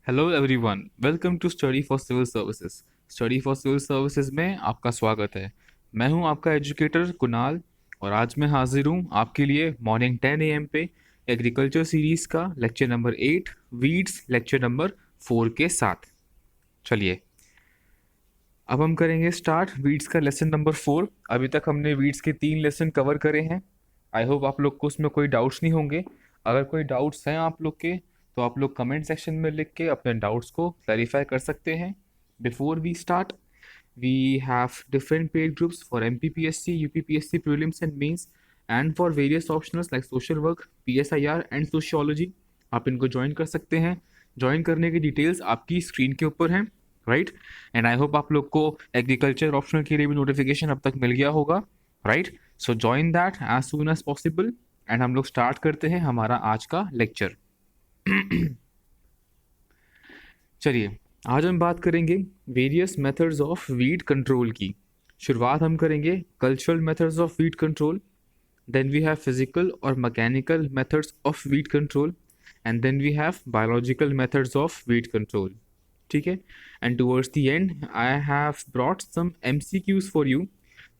Hello everyone, welcome to study for civil services. Study for civil services में आपका स्वागत है। मैं हूं आपका एजुकेटर कुणाल और आज मैं हाजिर हूं आपके लिए मॉर्निंग 10 AM पे एग्रीकल्चर सीरीज़ का lecture number 8 weeds lecture number 4 के साथ। चलिए अब हम करेंगे स्टार्ट वीड्स का लेसन नंबर 4। अभी तक हमने वीड्स के 3 लेसन कवर करे हैं। आई होप आप लोग को उसमें कोई डाउट्स नहीं होंगे। अगर कोई डाउट्स हैं आप लोग के तो आप लोग कमेंट सेक्शन में लिख के अपने डाउट्स को क्लैरिफाई कर सकते हैं। Before we start, we have different paid groups for MPPSC, UPPSC prelims and mains and for various optionals like social work, PSIR and sociology। आप इनको ज्वाइन कर सकते हैं। ज्वाइन करने की डिटेल्स आपकी स्क्रीन के ऊपर हैं, राइट। एंड आई होप आप लोग को एग्रीकल्चर ऑप्शनल के लिए भी नोटिफिकेशन अब तक मिल गया होगा, right. So join that as soon as possible and हम लोग स्टार्ट करते हैं हमारा आज का लेक्चर। चलिए आज हम बात करेंगे various methods of weed control की। शुरुआत हम करेंगे cultural methods of weed control, then we have physical और mechanical methods of weed control and then we have biological methods of weed control. ठीक है, and towards the end I have brought some MCQs for you.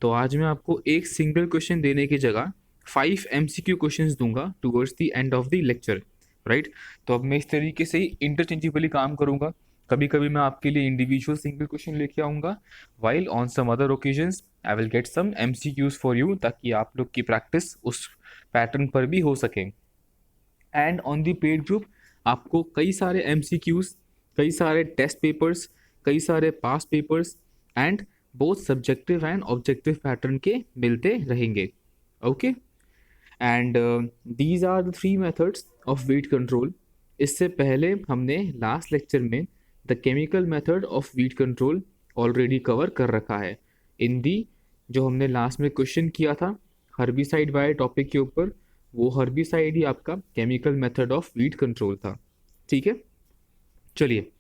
तो आज मैं आपको एक single question देने की जगह 5 MCQ क्वेश्चंस दूंगा towards the end of the lecture, right. तो अब मैं इस तरीके से ही इंटरचेंजेबली काम करूंगा। कभी कभी मैं आपके लिए इंडिविजुअल सिंगल क्वेश्चन लेके आऊँगा, while on some other occasions I will get some MCQs for you, ताकि आप लोग की प्रैक्टिस उस पैटर्न पर भी हो सके। And on the paid group आपको कई सारे MCQs, कई सारे टेस्ट पेपर्स, कई सारे past papers and both subjective and objective pattern के मिलते रहेंगे। Okay, and these are the 3 methods of weed control. इससे पहले हमने लास्ट लेक्चर में the chemical method of weed control already cover कर रखा है। इन दी जो हमने लास्ट में क्वेश्चन किया था हर्बिसाइड वाले टॉपिक के ऊपर, वो हर्बिसाइड ही आपका chemical method of weed control था। ठीक है, चलिए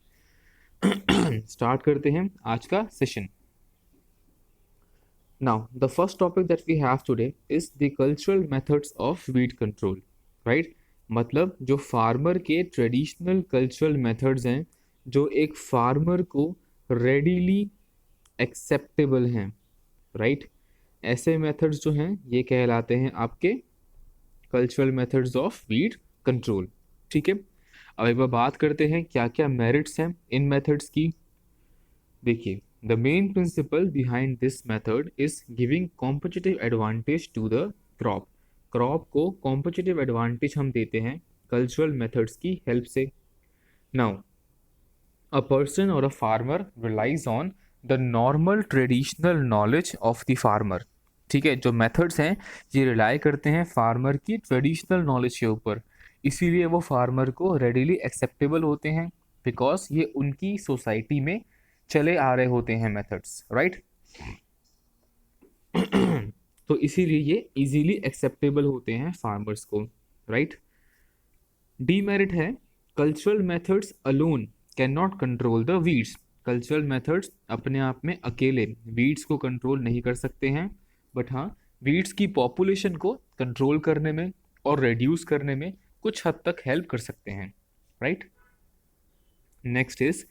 स्टार्ट करते हैं आज का session. Now, the first topic that we have today is the cultural methods of weed control, right? मतलब जो फार्मर के ट्रेडिशनल कल्चरल मेथड्स हैं, जो एक फार्मर को रेडीली एक्सेप्टेबल हैं, राइट। ऐसे मेथड्स जो हैं ये कहलाते हैं आपके cultural methods of weed control. ठीक है, अब एक बार बात करते हैं क्या क्या मेरिट्स हैं इन मेथड्स की। देखिए, the main principle behind this method is giving competitive advantage to the crop। Crop को competitive advantage हम देते हैं cultural methods की हेल्प से। Now, a person or a farmer relies on the normal traditional knowledge of the farmer। ठीक है, जो methods हैं ये रिलाई करते हैं फार्मर की ट्रेडिशनल नॉलेज के ऊपर, इसीलिए वो फार्मर को रेडीली एक्सेप्टेबल होते हैं, बिकॉज ये उनकी सोसाइटी में चले आ रहे होते हैं मेथड्स, राइट। तो इसीलिए ये इजीली एक्सेप्टेबल होते हैं फार्मर्स को, राइट। डीमेरिट है cultural methods alone can not control the weeds. Cultural methods अपने आप में अकेले वीड्स को कंट्रोल नहीं कर सकते हैं, बट हाँ वीड्स की पॉपुलेशन को कंट्रोल करने में और रिड्यूस करने में कुछ हद तक हेल्प कर सकते हैं, right. Next is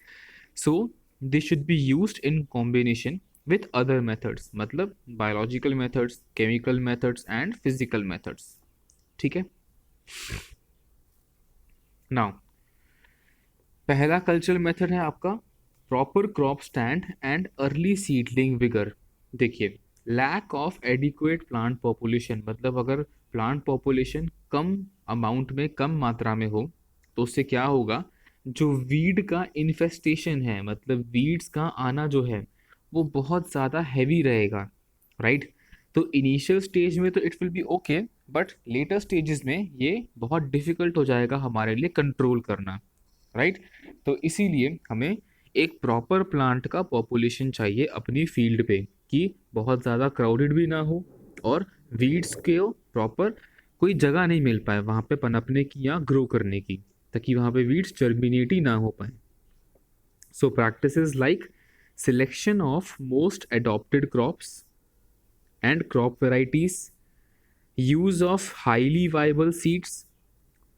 so they should be used in combination with other methods, मतलब biological methods, chemical methods and physical methods। ठीक है, now पहला कल्चरल मेथड है आपका proper crop stand and early seedling vigour. देखिए, lack of adequate plant population, मतलब अगर plant population कम amount में, कम मात्रा में हो तो उससे क्या होगा, जो वीड का इन्फेस्टेशन है, मतलब वीड्स का आना जो है वो बहुत ज़्यादा हैवी रहेगा, राइट। तो इनिशियल स्टेज में तो it will be okay, but later stages में ये बहुत डिफिकल्ट हो जाएगा हमारे लिए कंट्रोल करना, राइट। तो इसीलिए हमें एक प्रॉपर प्लांट का पॉपुलेशन चाहिए अपनी फील्ड पे, कि बहुत ज़्यादा क्राउडेड भी ना हो और वीड्स के प्रॉपर कोई जगह नहीं मिल पाए वहाँ पे पनपने की या ग्रो करने की, ताकि वहाँ पे वीड्स जर्मिनेट ही ना हो पाए। So practices like selection of most adopted crops and crop varieties, use of highly viable seeds,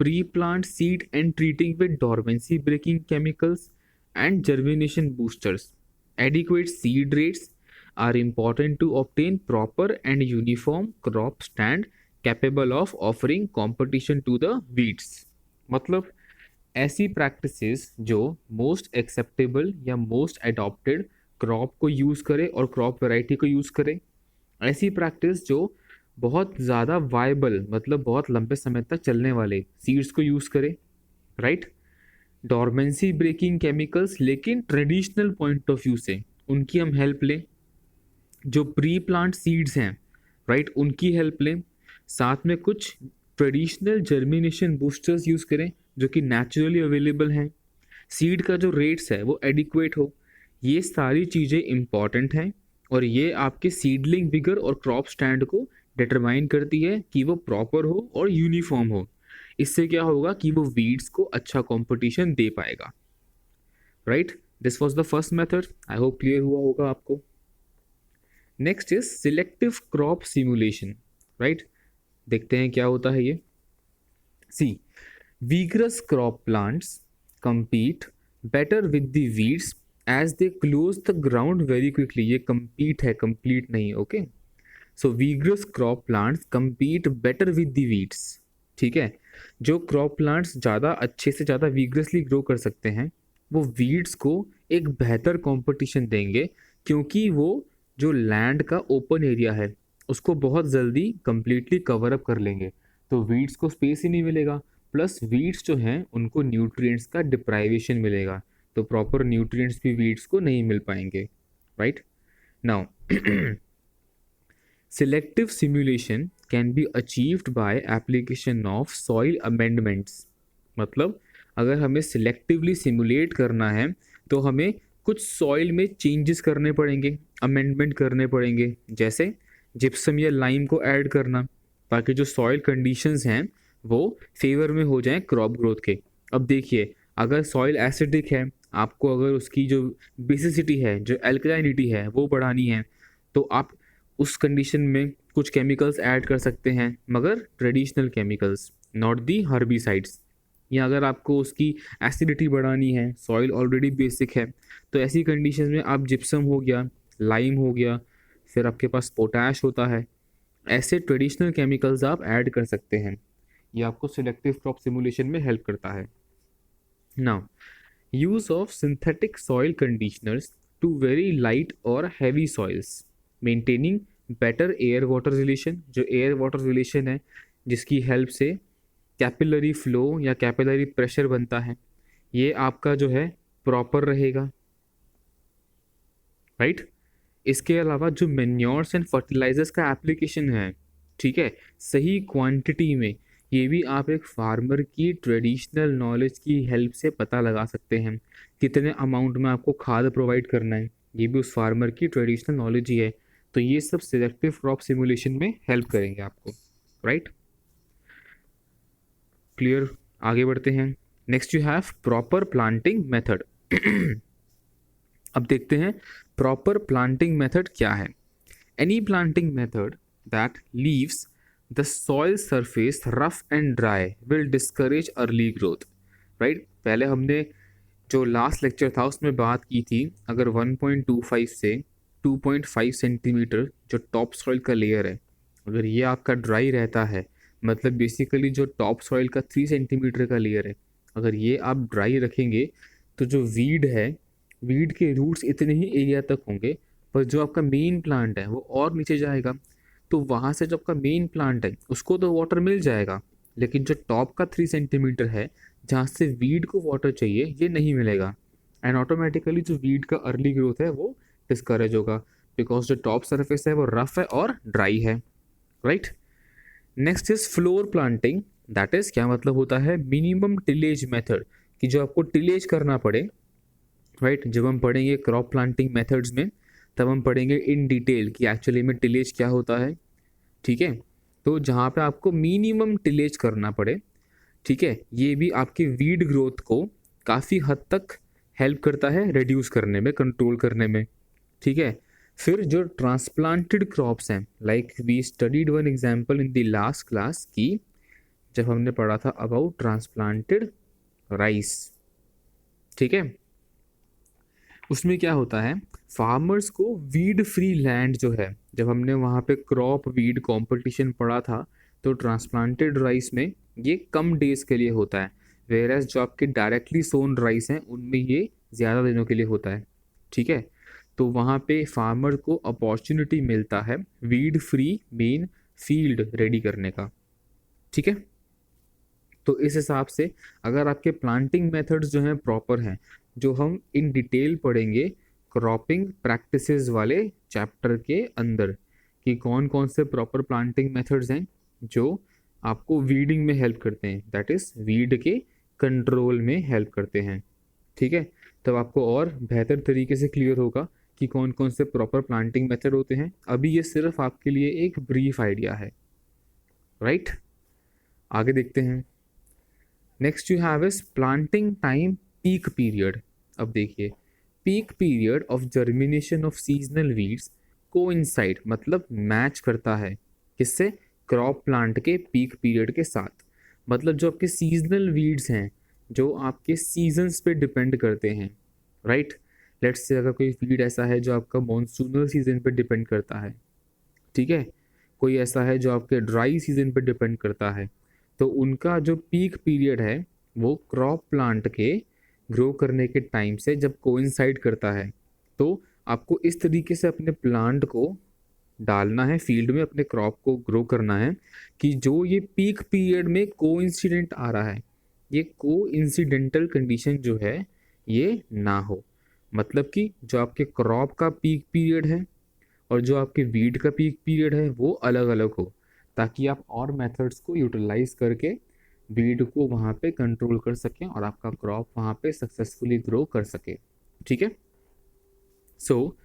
pre-plant seed and treating with dormancy breaking chemicals and germination boosters. Adequate seed rates are important to obtain proper and uniform crop stand capable of offering competition to the weeds. मतलब ऐसी practices जो most acceptable या most adopted crop को use करे और crop variety को use करे, ऐसी प्रैक्टिस जो बहुत ज़्यादा वायबल मतलब बहुत लंबे समय तक चलने वाले सीड्स को यूज़ करे, राइट। डॉर्मेंसी ब्रेकिंग केमिकल्स लेकिन ट्रेडिशनल पॉइंट ऑफ व्यू से उनकी हम हेल्प लें। जो प्री प्लांट सीड्स हैं, राइट, उनकी हेल्प लें। साथ में कुछ ट्रेडिशनल जर्मिनेशन बूस्टर्स यूज़ करें जो कि नेचुरली अवेलेबल हैं। सीड का जो रेट्स है वो एडिक्वेट हो। ये सारी चीज़ें इम्पॉर्टेंट हैं और ये आपके सीडलिंग विगर और क्रॉप स्टैंड को डिटरमाइन करती है कि वो प्रॉपर हो और यूनिफॉर्म हो। इससे क्या होगा कि वो वीड्स को अच्छा कंपटीशन दे पाएगा, right. This was the first method. I hope clear हुआ होगा आपको। Next is selective crop simulation, right. देखते हैं क्या होता है ये। सी, vigorous crop plants compete better with the weeds as they close the ground very quickly. ये compete है, complete नहीं, okay. So vigorous crop plants compete better with the weeds, ठीक है। जो क्रॉप प्लांट्स ज़्यादा अच्छे से ज़्यादा vigorously ग्रो कर सकते हैं वो वीड्स को एक बेहतर कंपटीशन देंगे, क्योंकि वो जो लैंड का ओपन एरिया है उसको बहुत जल्दी कंप्लीटली कवर अप कर लेंगे, तो वीड्स को स्पेस ही नहीं मिलेगा। प्लस वीड्स जो हैं उनको न्यूट्रिएंट्स का डिप्राइवेशन मिलेगा, तो प्रॉपर न्यूट्रिएंट्स भी वीड्स को नहीं मिल पाएंगे, right. Now selective simulation can be achieved by application of soil amendments. मतलब अगर हमें सिलेक्टिवली सिमुलेट करना है तो हमें कुछ सॉइल में चेंजेस करने पड़ेंगे, अमेंडमेंट करने पड़ेंगे, जैसे जिप्सम या लाइम को ऐड करना, ताकि जो सॉइल कंडीशंस हैं वो फेवर में हो जाएं क्रॉप ग्रोथ के। अब देखिए, अगर सॉइल एसिडिक है, आपको अगर उसकी जो बेसिसिटी है, जो एल्कलाइनिटी है वो बढ़ानी है, तो आप उस कंडीशन में कुछ केमिकल्स ऐड कर सकते हैं, मगर traditional chemicals, not the herbicides. या अगर आपको उसकी एसिडिटी बढ़ानी है, सॉइल ऑलरेडी बेसिक है, तो ऐसी कंडीशन में आप जिप्सम हो गया, लाइम हो गया, फिर आपके पास पोटैश होता है, ऐसे ट्रेडिशनल केमिकल्स आप ऐड कर सकते हैं। ये आपको सिलेक्टिव क्रॉप सिमुलेशन में हेल्प करता है। Now use of synthetic soil conditioners to very light और heavy soils, maintaining better air water relation. जो एयर वाटर रिलेशन है जिसकी हेल्प से कैपिलरी फ्लो या कैपिलरी प्रेशर बनता है, ये आपका जो है प्रॉपर रहेगा, राइट। इसके अलावा जो मेन्योर्स एंड फर्टिलाइजर्स का एप्लीकेशन है, ठीक है, सही क्वांटिटी में, ये भी आप एक फार्मर की ट्रेडिशनल नॉलेज की हेल्प से पता लगा सकते हैं। कितने अमाउंट में आपको खाद प्रोवाइड करना है, ये भी उस फार्मर की ट्रेडिशनल नॉलेज ही है। तो ये सब सिलेक्टिव क्रॉप सिमुलेशन में हेल्प करेंगे आपको, राइट। क्लियर, आगे बढ़ते हैं। Next you have proper planting method. अब देखते हैं प्रॉपर प्लांटिंग मेथड क्या है। Any planting method that leaves the soil surface rough and dry will discourage early growth, right. पहले हमने जो लास्ट लेक्चर था उसमें बात की थी, अगर 1.25 से 2.5 सेंटीमीटर जो टॉप सॉइल का लेयर है, अगर ये आपका ड्राई रहता है, मतलब बेसिकली जो टॉप सॉइल का 3 सेंटीमीटर का लेयर है, अगर ये आप ड्राई रखेंगे तो जो वीड है, वीड के रूट्स इतने ही एरिया तक होंगे, पर जो आपका मेन प्लांट है वो और नीचे जाएगा, तो वहाँ से जो आपका मेन प्लांट है उसको तो वाटर मिल जाएगा, लेकिन जो टॉप का 3 सेंटीमीटर है जहाँ से वीड को वाटर चाहिए ये नहीं मिलेगा, एंड ऑटोमेटिकली जो वीड का अर्ली ग्रोथ है वो डिस्करेज होगा, बिकॉज जो टॉप सरफेस है वो रफ है और ड्राई है, right. Next is floor planting, that is क्या मतलब होता है, मिनिमम टिलेज मेथड, कि जो आपको टिलेज करना पड़े, राइट। जब हम पढ़ेंगे क्रॉप प्लांटिंग मेथड्स में तब हम पढ़ेंगे इन डिटेल कि एक्चुअली में टिलेज क्या होता है, ठीक है। तो जहाँ पे आपको मिनिमम टिलेज करना पड़े, ठीक है, ये भी आपकी वीड ग्रोथ को काफ़ी हद तक हेल्प करता है रिड्यूस करने में, कंट्रोल करने में, ठीक है। फिर जो ट्रांसप्लांटेड क्रॉप्स हैं, like we studied one example in the last class की जब हमने पढ़ा था अबाउट ट्रांसप्लांटेड राइस। ठीक है, उसमें क्या होता है, फार्मर्स को वीड फ्री लैंड जो है, जब हमने वहाँ पे क्रॉप वीड कंपटीशन पढ़ा था, तो ट्रांसप्लांटेड राइस में ये कम डेज के लिए होता है, वेयरएज जो आपके डायरेक्टली सोन राइस हैं उनमें ये ज़्यादा दिनों के लिए होता है। ठीक है, तो वहाँ पे फार्मर को अपॉर्चुनिटी मिलता है weed free main field ready करने का। ठीक है, तो इस हिसाब से अगर आपके प्लांटिंग मेथड्स जो हैं प्रॉपर हैं, जो हम इन डिटेल पढ़ेंगे क्रॉपिंग प्रैक्टिसेस वाले चैप्टर के अंदर, कि कौन कौन से प्रॉपर प्लांटिंग मेथड्स हैं जो आपको वीडिंग में हेल्प करते हैं, दैट इज़ वीड के कंट्रोल में हेल्प करते हैं। ठीक है, तब आपको और बेहतर तरीके से क्लियर होगा कि कौन कौन से प्रॉपर प्लांटिंग मेथड होते हैं। अभी ये सिर्फ आपके लिए एक ब्रीफ आइडिया है, राइट? आगे देखते हैं। Next you have is planting time peak period. अब देखिए, peak period of germination of seasonal weeds coincide, मतलब मैच करता है किससे, क्रॉप प्लांट के पीक पीरियड के साथ। मतलब जो आपके सीजनल वीड्स हैं, जो आपके सीजन्स पे डिपेंड करते हैं, राइट? लेट्स से अगर कोई वीड ऐसा है जो आपका मॉनसूनल सीजन पे डिपेंड करता है, ठीक है, कोई ऐसा है जो आपके ड्राई सीजन पे डिपेंड करता है, तो उनका जो पीक पीरियड है वो क्रॉप प्लांट के ग्रो करने के टाइम से जब कोइंसाइड करता है, तो आपको इस तरीके से अपने प्लांट को डालना है फील्ड में, अपने क्रॉप को ग्रो करना है कि जो ये पीक पीरियड में कोइंसिडेंट आ रहा है, ये कोइंसिडेंटल कंडीशन जो है ये ना हो। मतलब कि जो आपके क्रॉप का पीक पीरियड है और जो आपके वीड का पीक पीरियड है वो अलग अलग हो, ताकि आप और मेथड्स को यूटिलाइज करके वीड को वहाँ पे कंट्रोल कर सकें और आपका क्रॉप वहाँ पे सक्सेसफुली ग्रो कर सके। ठीक है, so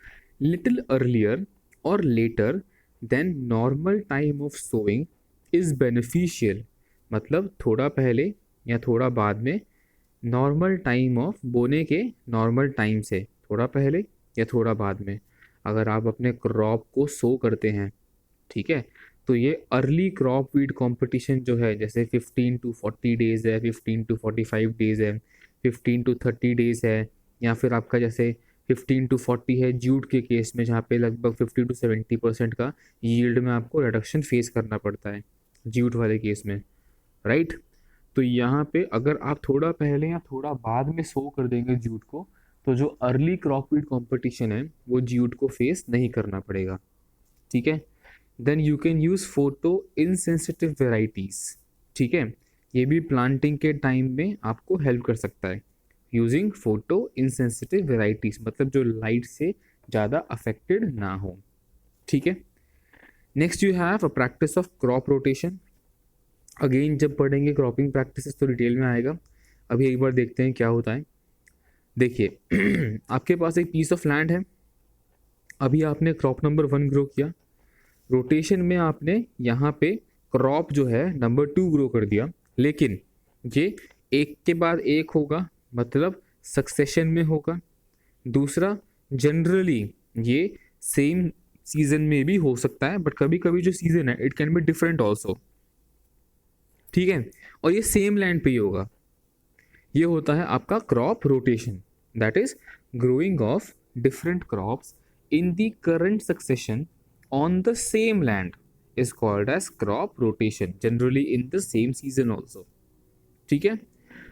little earlier or later than normal time of sowing is beneficial, मतलब थोड़ा पहले या थोड़ा बाद में, नॉर्मल टाइम ऑफ बोने के नॉर्मल टाइम से थोड़ा पहले या थोड़ा बाद में अगर आप अपने क्रॉप को सो करते हैं, ठीक है, तो ये अर्ली क्रॉप वीड कंपटीशन जो है, जैसे 15 टू 40 डेज़ है, 15 टू 45 डेज़ है, 15 टू 30 डेज़ है, या फिर आपका जैसे 15 टू 40 है जूट के केस में, जहाँ पे लगभग 50 टू 70% का यील्ड में आपको रिडक्शन फेस करना पड़ता है जूट वाले केस में, राइट? तो यहाँ पे अगर आप थोड़ा पहले या थोड़ा बाद में सो कर देंगे जूट को, तो जो अर्ली क्रॉप वीड कंपटीशन है वो जूट को फेस नहीं करना पड़ेगा। ठीक है, then you can use photo insensitive varieties. ठीक है, ये भी प्लांटिंग के टाइम में आपको हेल्प कर सकता है, यूजिंग फोटो इनसेंसिटिव वेराइटीज़, मतलब जो लाइट से ज़्यादा अफेक्टेड ना हो। ठीक है, next you have a practice of crop rotation. Again जब पढ़ेंगे क्रॉपिंग प्रैक्टिसेस तो डिटेल में आएगा, अभी एक बार देखते हैं क्या होता है। देखिए आपके पास एक पीस ऑफ लैंड है, अभी आपने क्रॉप नंबर 1 ग्रो किया, रोटेशन में आपने यहाँ पे क्रॉप जो है नंबर 2 ग्रो कर दिया, लेकिन ये एक के बाद एक होगा, मतलब सक्सेशन में होगा। दूसरा, जनरली ये सेम सीजन में भी हो सकता है, बट कभी कभी जो सीजन है it can be different also. ठीक है, और ये सेम लैंड पे ही होगा। ये होता है आपका crop rotation, that is growing of different crops in the current succession on the same land is called as crop rotation, generally in the same season also. ठीक है,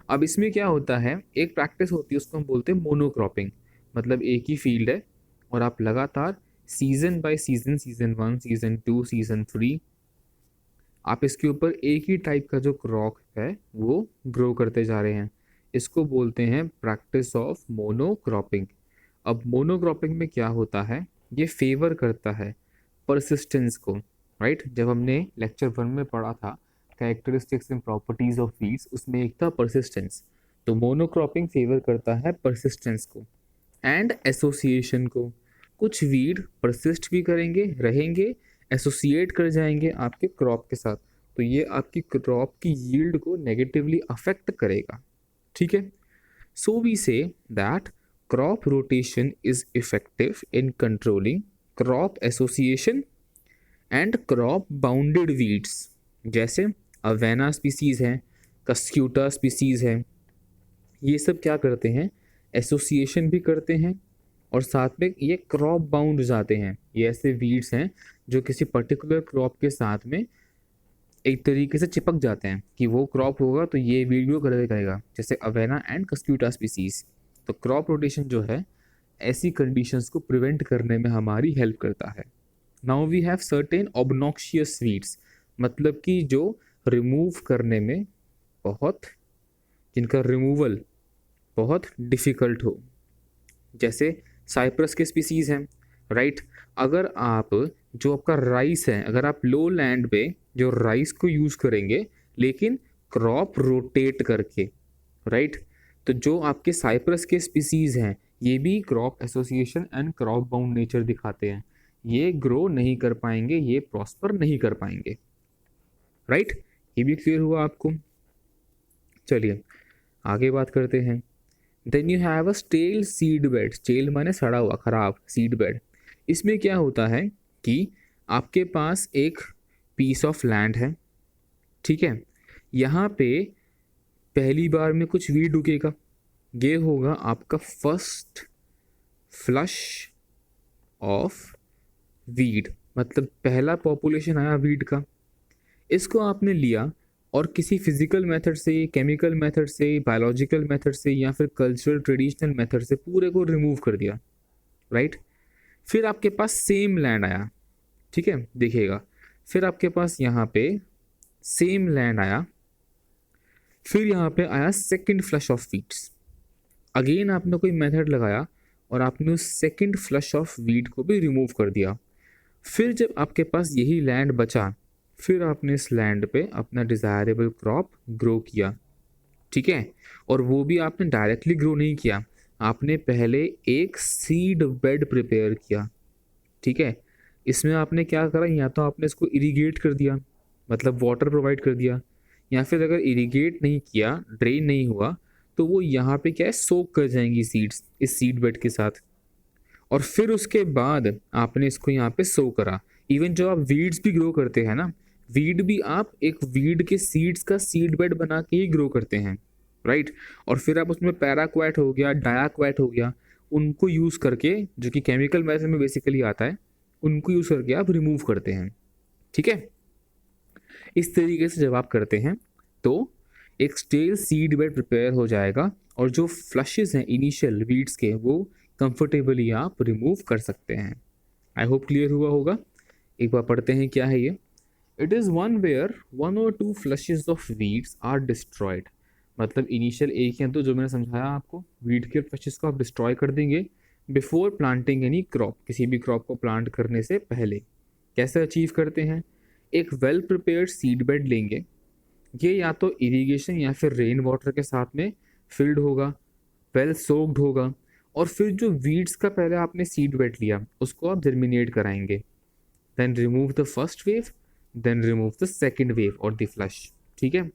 अब इसमें क्या होता है, एक प्रैक्टिस होती है उसको हम बोलते हैं मोनोक्रॉपिंग, मतलब एक ही फील्ड है और आप लगातार season by season, season 1, season 2, season 3, आप इसके ऊपर एक ही टाइप का जो क्रॉप है वो ग्रो करते जा रहे हैं। इसको बोलते हैं प्रैक्टिस ऑफ मोनोक्रॉपिंग। अब मोनोक्रॉपिंग में क्या होता है, ये फेवर करता है परसिस्टेंस को, राइट? जब हमने लेक्चर 1 में पढ़ा था characteristics and properties of weeds, उसमें एक था परसिस्टेंस, तो मोनोक्रॉपिंग फेवर करता है परसिस्टेंस को एंड एसोसिएशन को। कुछ वीड परसिस्ट भी करेंगे, रहेंगे, एसोसिएट कर जाएंगे आपके क्रॉप के साथ, तो ये आपकी क्रॉप की यील्ड को नेगेटिवली अफेक्ट करेगा। ठीक है, so we say that crop rotation is effective in controlling crop association and crop bounded weeds, जैसे अवेना स्पीसीज़ हैं, कस्क्यूटा स्पीसीज़ है, ये सब क्या करते हैं, एसोसिएशन भी करते हैं और साथ में ये क्रॉप बाउंड जाते हैं। ये ऐसे वीड्स हैं जो किसी पर्टिकुलर क्रॉप के साथ में एक तरीके से चिपक जाते हैं कि वो क्रॉप होगा तो ये वीड ग्रो करेगा, जैसे अवेना एंड कस्क्यूटा स्पीसीज। तो क्रॉप रोटेशन जो है ऐसी कंडीशंस को प्रिवेंट करने में हमारी हेल्प करता है। Now we have certain obnoxious weeds, मतलब कि जो रिमूव करने में बहुत, जिनका रिमूवल बहुत डिफ़िकल्ट हो, जैसे साइप्रस के स्पीसीज़ हैं, राइट। अगर आप जो आपका राइस है, अगर आप लो लैंड पे जो राइस को यूज़ करेंगे लेकिन क्रॉप रोटेट करके, राइट, तो जो आपके साइप्रस के स्पीसीज़ हैं ये भी crop association and crop bound nature दिखाते हैं। ये ग्रो नहीं कर पाएंगे, ये प्रॉस्पर नहीं कर पाएंगे, राइट। ये भी क्लियर हुआ आपको। चलिए आगे बात करते हैं। Then you have a stale seed bed. Stale माने सड़ा हुआ, खराब, सीड बेड। इसमें क्या होता है कि आपके पास एक पीस ऑफ लैंड है, ठीक है, यहाँ पे पहली बार में कुछ वीड उगेगा, ये होगा आपका फर्स्ट फ्लश ऑफ वीड, मतलब पहला पॉपुलेशन आया वीड का। इसको आपने लिया और किसी फिजिकल मेथड से, केमिकल मेथड से, बायोलॉजिकल मेथड से या फिर कल्चरल ट्रेडिशनल मेथड से पूरे को रिमूव कर दिया, राइट। फिर आपके पास सेम लैंड आया, ठीक है, देखिएगा, फिर आपके पास यहाँ पे सेम लैंड आया, फिर यहाँ पे आया second flush of weeds. Again आपने कोई मेथड लगाया और आपने उस सेकंड फ्लश ऑफ वीड को भी रिमूव कर दिया। फिर जब आपके पास यही लैंड बचा, फिर आपने इस लैंड पे अपना डिज़ायरेबल क्रॉप ग्रो किया, ठीक है। और वो भी आपने डायरेक्टली ग्रो नहीं किया, आपने पहले एक सीड बेड प्रिपेयर किया, ठीक है। इसमें आपने क्या करा, या तो आपने इसको इरिगेट कर दिया, मतलब वाटर प्रोवाइड कर दिया, या फिर अगर इरिगेट नहीं किया, ड्रेन नहीं हुआ, तो वो यहाँ पे क्या है, सोक कर जाएंगी सीड्स इस सीड बेड के साथ। और फिर उसके बाद आपने इसको यहाँ पे सो करा। इवन जो आप वीड्स भी ग्रो करते हैं ना, वीड भी आप एक वीड के सीड्स का सीड बेड बना के ही ग्रो करते हैं, राइट। और फिर आप उसमें पैराक्वाट हो गया, डायाक्वाट हो गया, उनको यूज़ करके, जो कि केमिकल मेथड में बेसिकली आता है, उनको यूज़ करके आप रिमूव करते हैं, ठीक है। इस तरीके से जब आप करते हैं तो एक स्टेल सीड बेड प्रिपेयर हो जाएगा और जो फ्लशेस हैं इनिशियल वीड्स के, वो कंफर्टेबली आप रिमूव कर सकते हैं। आई होप क्लियर हुआ होगा। एक बार पढ़ते हैं क्या है ये। It is one where 1 or 2 flushes of weeds are destroyed, मतलब इनिशियल एक या दो, जो मैंने समझाया आपको, वीड के फ्लशेज को आप डिस्ट्रॉय कर देंगे बिफोर प्लांटिंग एनी क्रॉप, किसी भी क्रॉप को प्लांट करने से पहले। कैसे अचीव करते हैं, एक वेल प्रिपेयर्ड सीड बेड लेंगे, ये या तो इरिगेशन या फिर रेन वाटर के साथ में फिल्ड होगा, वेल सोक्ड होगा, और फिर जो वीड्स का पहले आपने सीड बेड लिया उसको आप जर्मिनेट कराएंगे। Then remove the first wave, then remove the second wave और द फ्लश, ठीक है।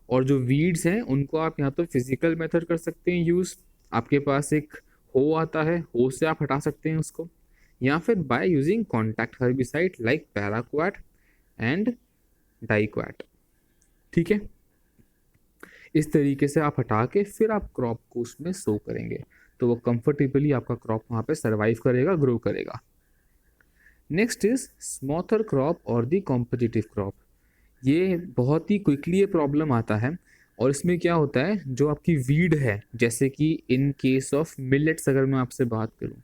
और जो वीड्स हैं उनको आप यहाँ तो फिजिकल मेथड कर सकते हैं यूज़, आपके पास एक हो आता है, हो से आप हटा सकते हैं उसको, या फिर by using contact herbicide like paraquat and diquat, ठीक है। इस तरीके से आप हटा के फिर आप क्रॉप को उसमें सो करेंगे तो वो कंफर्टेबली आपका क्रॉप वहाँ पे सरवाइव करेगा, ग्रो करेगा। नेक्स्ट इज स्मॉथर क्रॉप और दी कॉम्पिटिटिव क्रॉप। ये बहुत ही क्विकली ये प्रॉब्लम आता है और इसमें क्या होता है, जो आपकी वीड है, जैसे कि इन केस ऑफ मिलेट्स अगर मैं आपसे बात करूँ,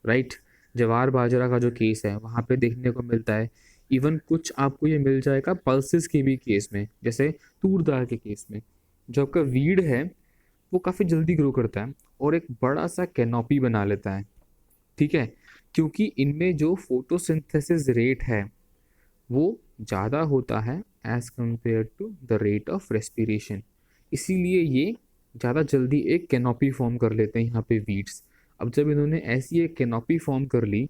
राइट, जवार बाजरा का जो केस है वहाँ पे देखने को मिलता है। इवन कुछ आपको ये मिल जाएगा पल्सेस के भी केस में, जैसे तूर दाल के केस में, जो आपका वीड है वो काफ़ी जल्दी ग्रो करता है और एक बड़ा सा कैनोपी बना लेता है, ठीक है, क्योंकि इनमें जो फोटोसिंथेसिस रेट है वो ज़्यादा होता है as compare to the rate of respiration, इसीलिए ये ज़्यादा जल्दी एक कैनोपी फॉर्म कर लेते हैं यहाँ पे वीड्स। अब जब इन्होंने ऐसी एक कैनोपी फॉर्म कर ली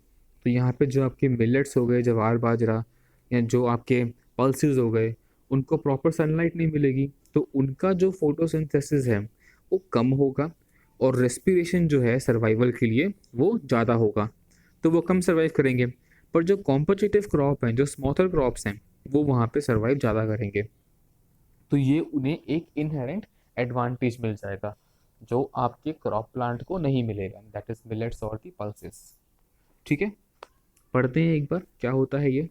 तो यहाँ पे जो आपके मिलेट्स हो गए, जवार बाजरा, या जो आपके पल्सेस हो गए, उनको प्रॉपर सनलाइट नहीं मिलेगी तो उनका जो फोटोसिंथेसिस है वो कम होगा और रेस्पिरेशन जो है सर्वाइवल के लिए वो ज़्यादा होगा, तो वो कम सर्वाइव करेंगे। पर जो कॉम्पिटिटिव क्रॉप हैं, जो स्मॉथर क्रॉप्स हैं, वो वहाँ पे सर्वाइव ज़्यादा करेंगे। तो ये उन्हें एक इनहेरेंट एडवांटेज मिल जाएगा जो आपके क्रॉप प्लांट को नहीं मिलेगा, दैट इज मिलेट्स और दी पल्सेस। ठीक है, पढ़ते हैं एक बार क्या होता है ये।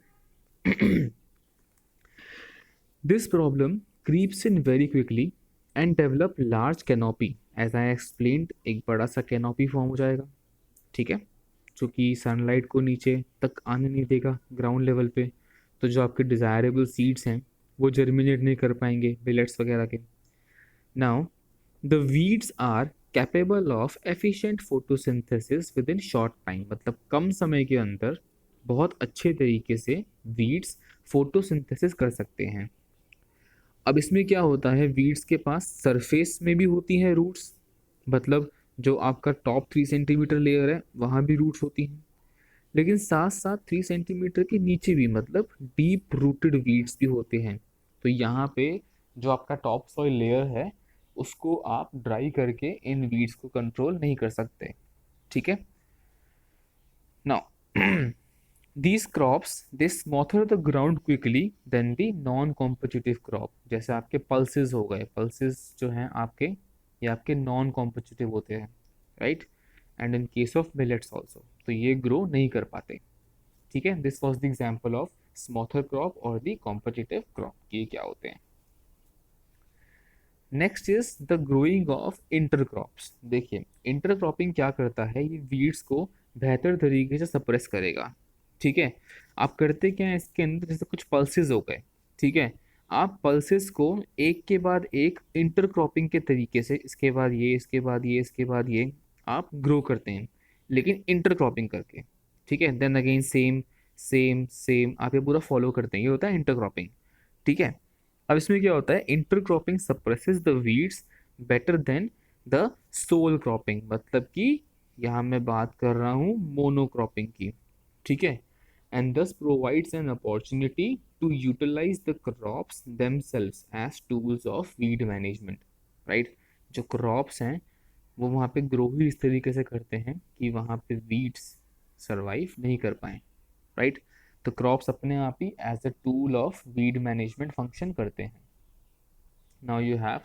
This problem creeps in very quickly and develop large canopy as I explained। एक बड़ा सा कैनोपी फॉर्म हो जाएगा, ठीक है, जो कि सनलाइट को नीचे तक आने नहीं देगा ग्राउंड लेवल पे। तो जो आपके डिज़ायरेबल सीड्स हैं वो जर्मिनेट नहीं कर पाएंगे मिलेट्स वगैरह के। Now the weeds are capable of efficient photosynthesis within short time, मतलब कम समय के अंदर बहुत अच्छे तरीके से वीड्स फोटोसिंथेसिस कर सकते हैं। अब इसमें क्या होता है, वीड्स के पास सरफेस में भी होती हैं रूट्स, मतलब जो आपका टॉप 3 सेंटीमीटर लेयर है वहाँ भी रूट्स होती हैं, लेकिन साथ साथ 3 सेंटीमीटर के नीचे भी मतलब डीप रूटेड वीड्स भी होते हैं। तो यहाँ पे जो आपका टॉप सॉइल लेयर है उसको आप ड्राई करके इन वीड्स को कंट्रोल नहीं कर सकते। ठीक है, now these crops they smother the ground quickly than the non competitive crop। जैसे आपके pulses हो गए, pulses जो हैं आपके ये आपके नॉन कॉम्पिटिटिव होते हैं, right, and in case of millets also तो ये ग्रो नहीं कर पाते। ठीक है, this was the example of smother crop और द कॉम्पिटिटिव क्रॉप, ये क्या होते हैं। Next is the growing of intercrops. देखिए इंटरक्रॉपिंग क्या करता है, ये वीड्स को बेहतर तरीके से सप्रेस करेगा। ठीक है, आप करते क्या है इसके अंदर, जैसे कुछ पल्सेस हो गए, ठीक है, आप पल्सेस को एक के बाद एक इंटरक्रॉपिंग के तरीके से इसके बाद ये इसके बाद ये इसके बाद ये आप ग्रो करते हैं, लेकिन इंटरक्रॉपिंग करके। ठीक है, then again same same same आप ये पूरा फॉलो करते हैं, ये होता है इंटरक्रॉपिंग। ठीक है, अब इसमें क्या होता है, intercropping suppresses the weeds better than the sole cropping, मतलब कि यहाँ मैं बात कर रहा हूँ मोनोक्रॉपिंग की। ठीक है, and thus provides an opportunity to utilize the crops themselves as tools of weed management। Right, जो क्रॉप्स हैं वो वहाँ पे ग्रो ही इस तरीके से करते हैं कि वहाँ पे वीड्स सरवाइव नहीं कर पाए। राइट, तो क्रॉप्स अपने आप ही as a tool of weed management function करते हैं। Now you have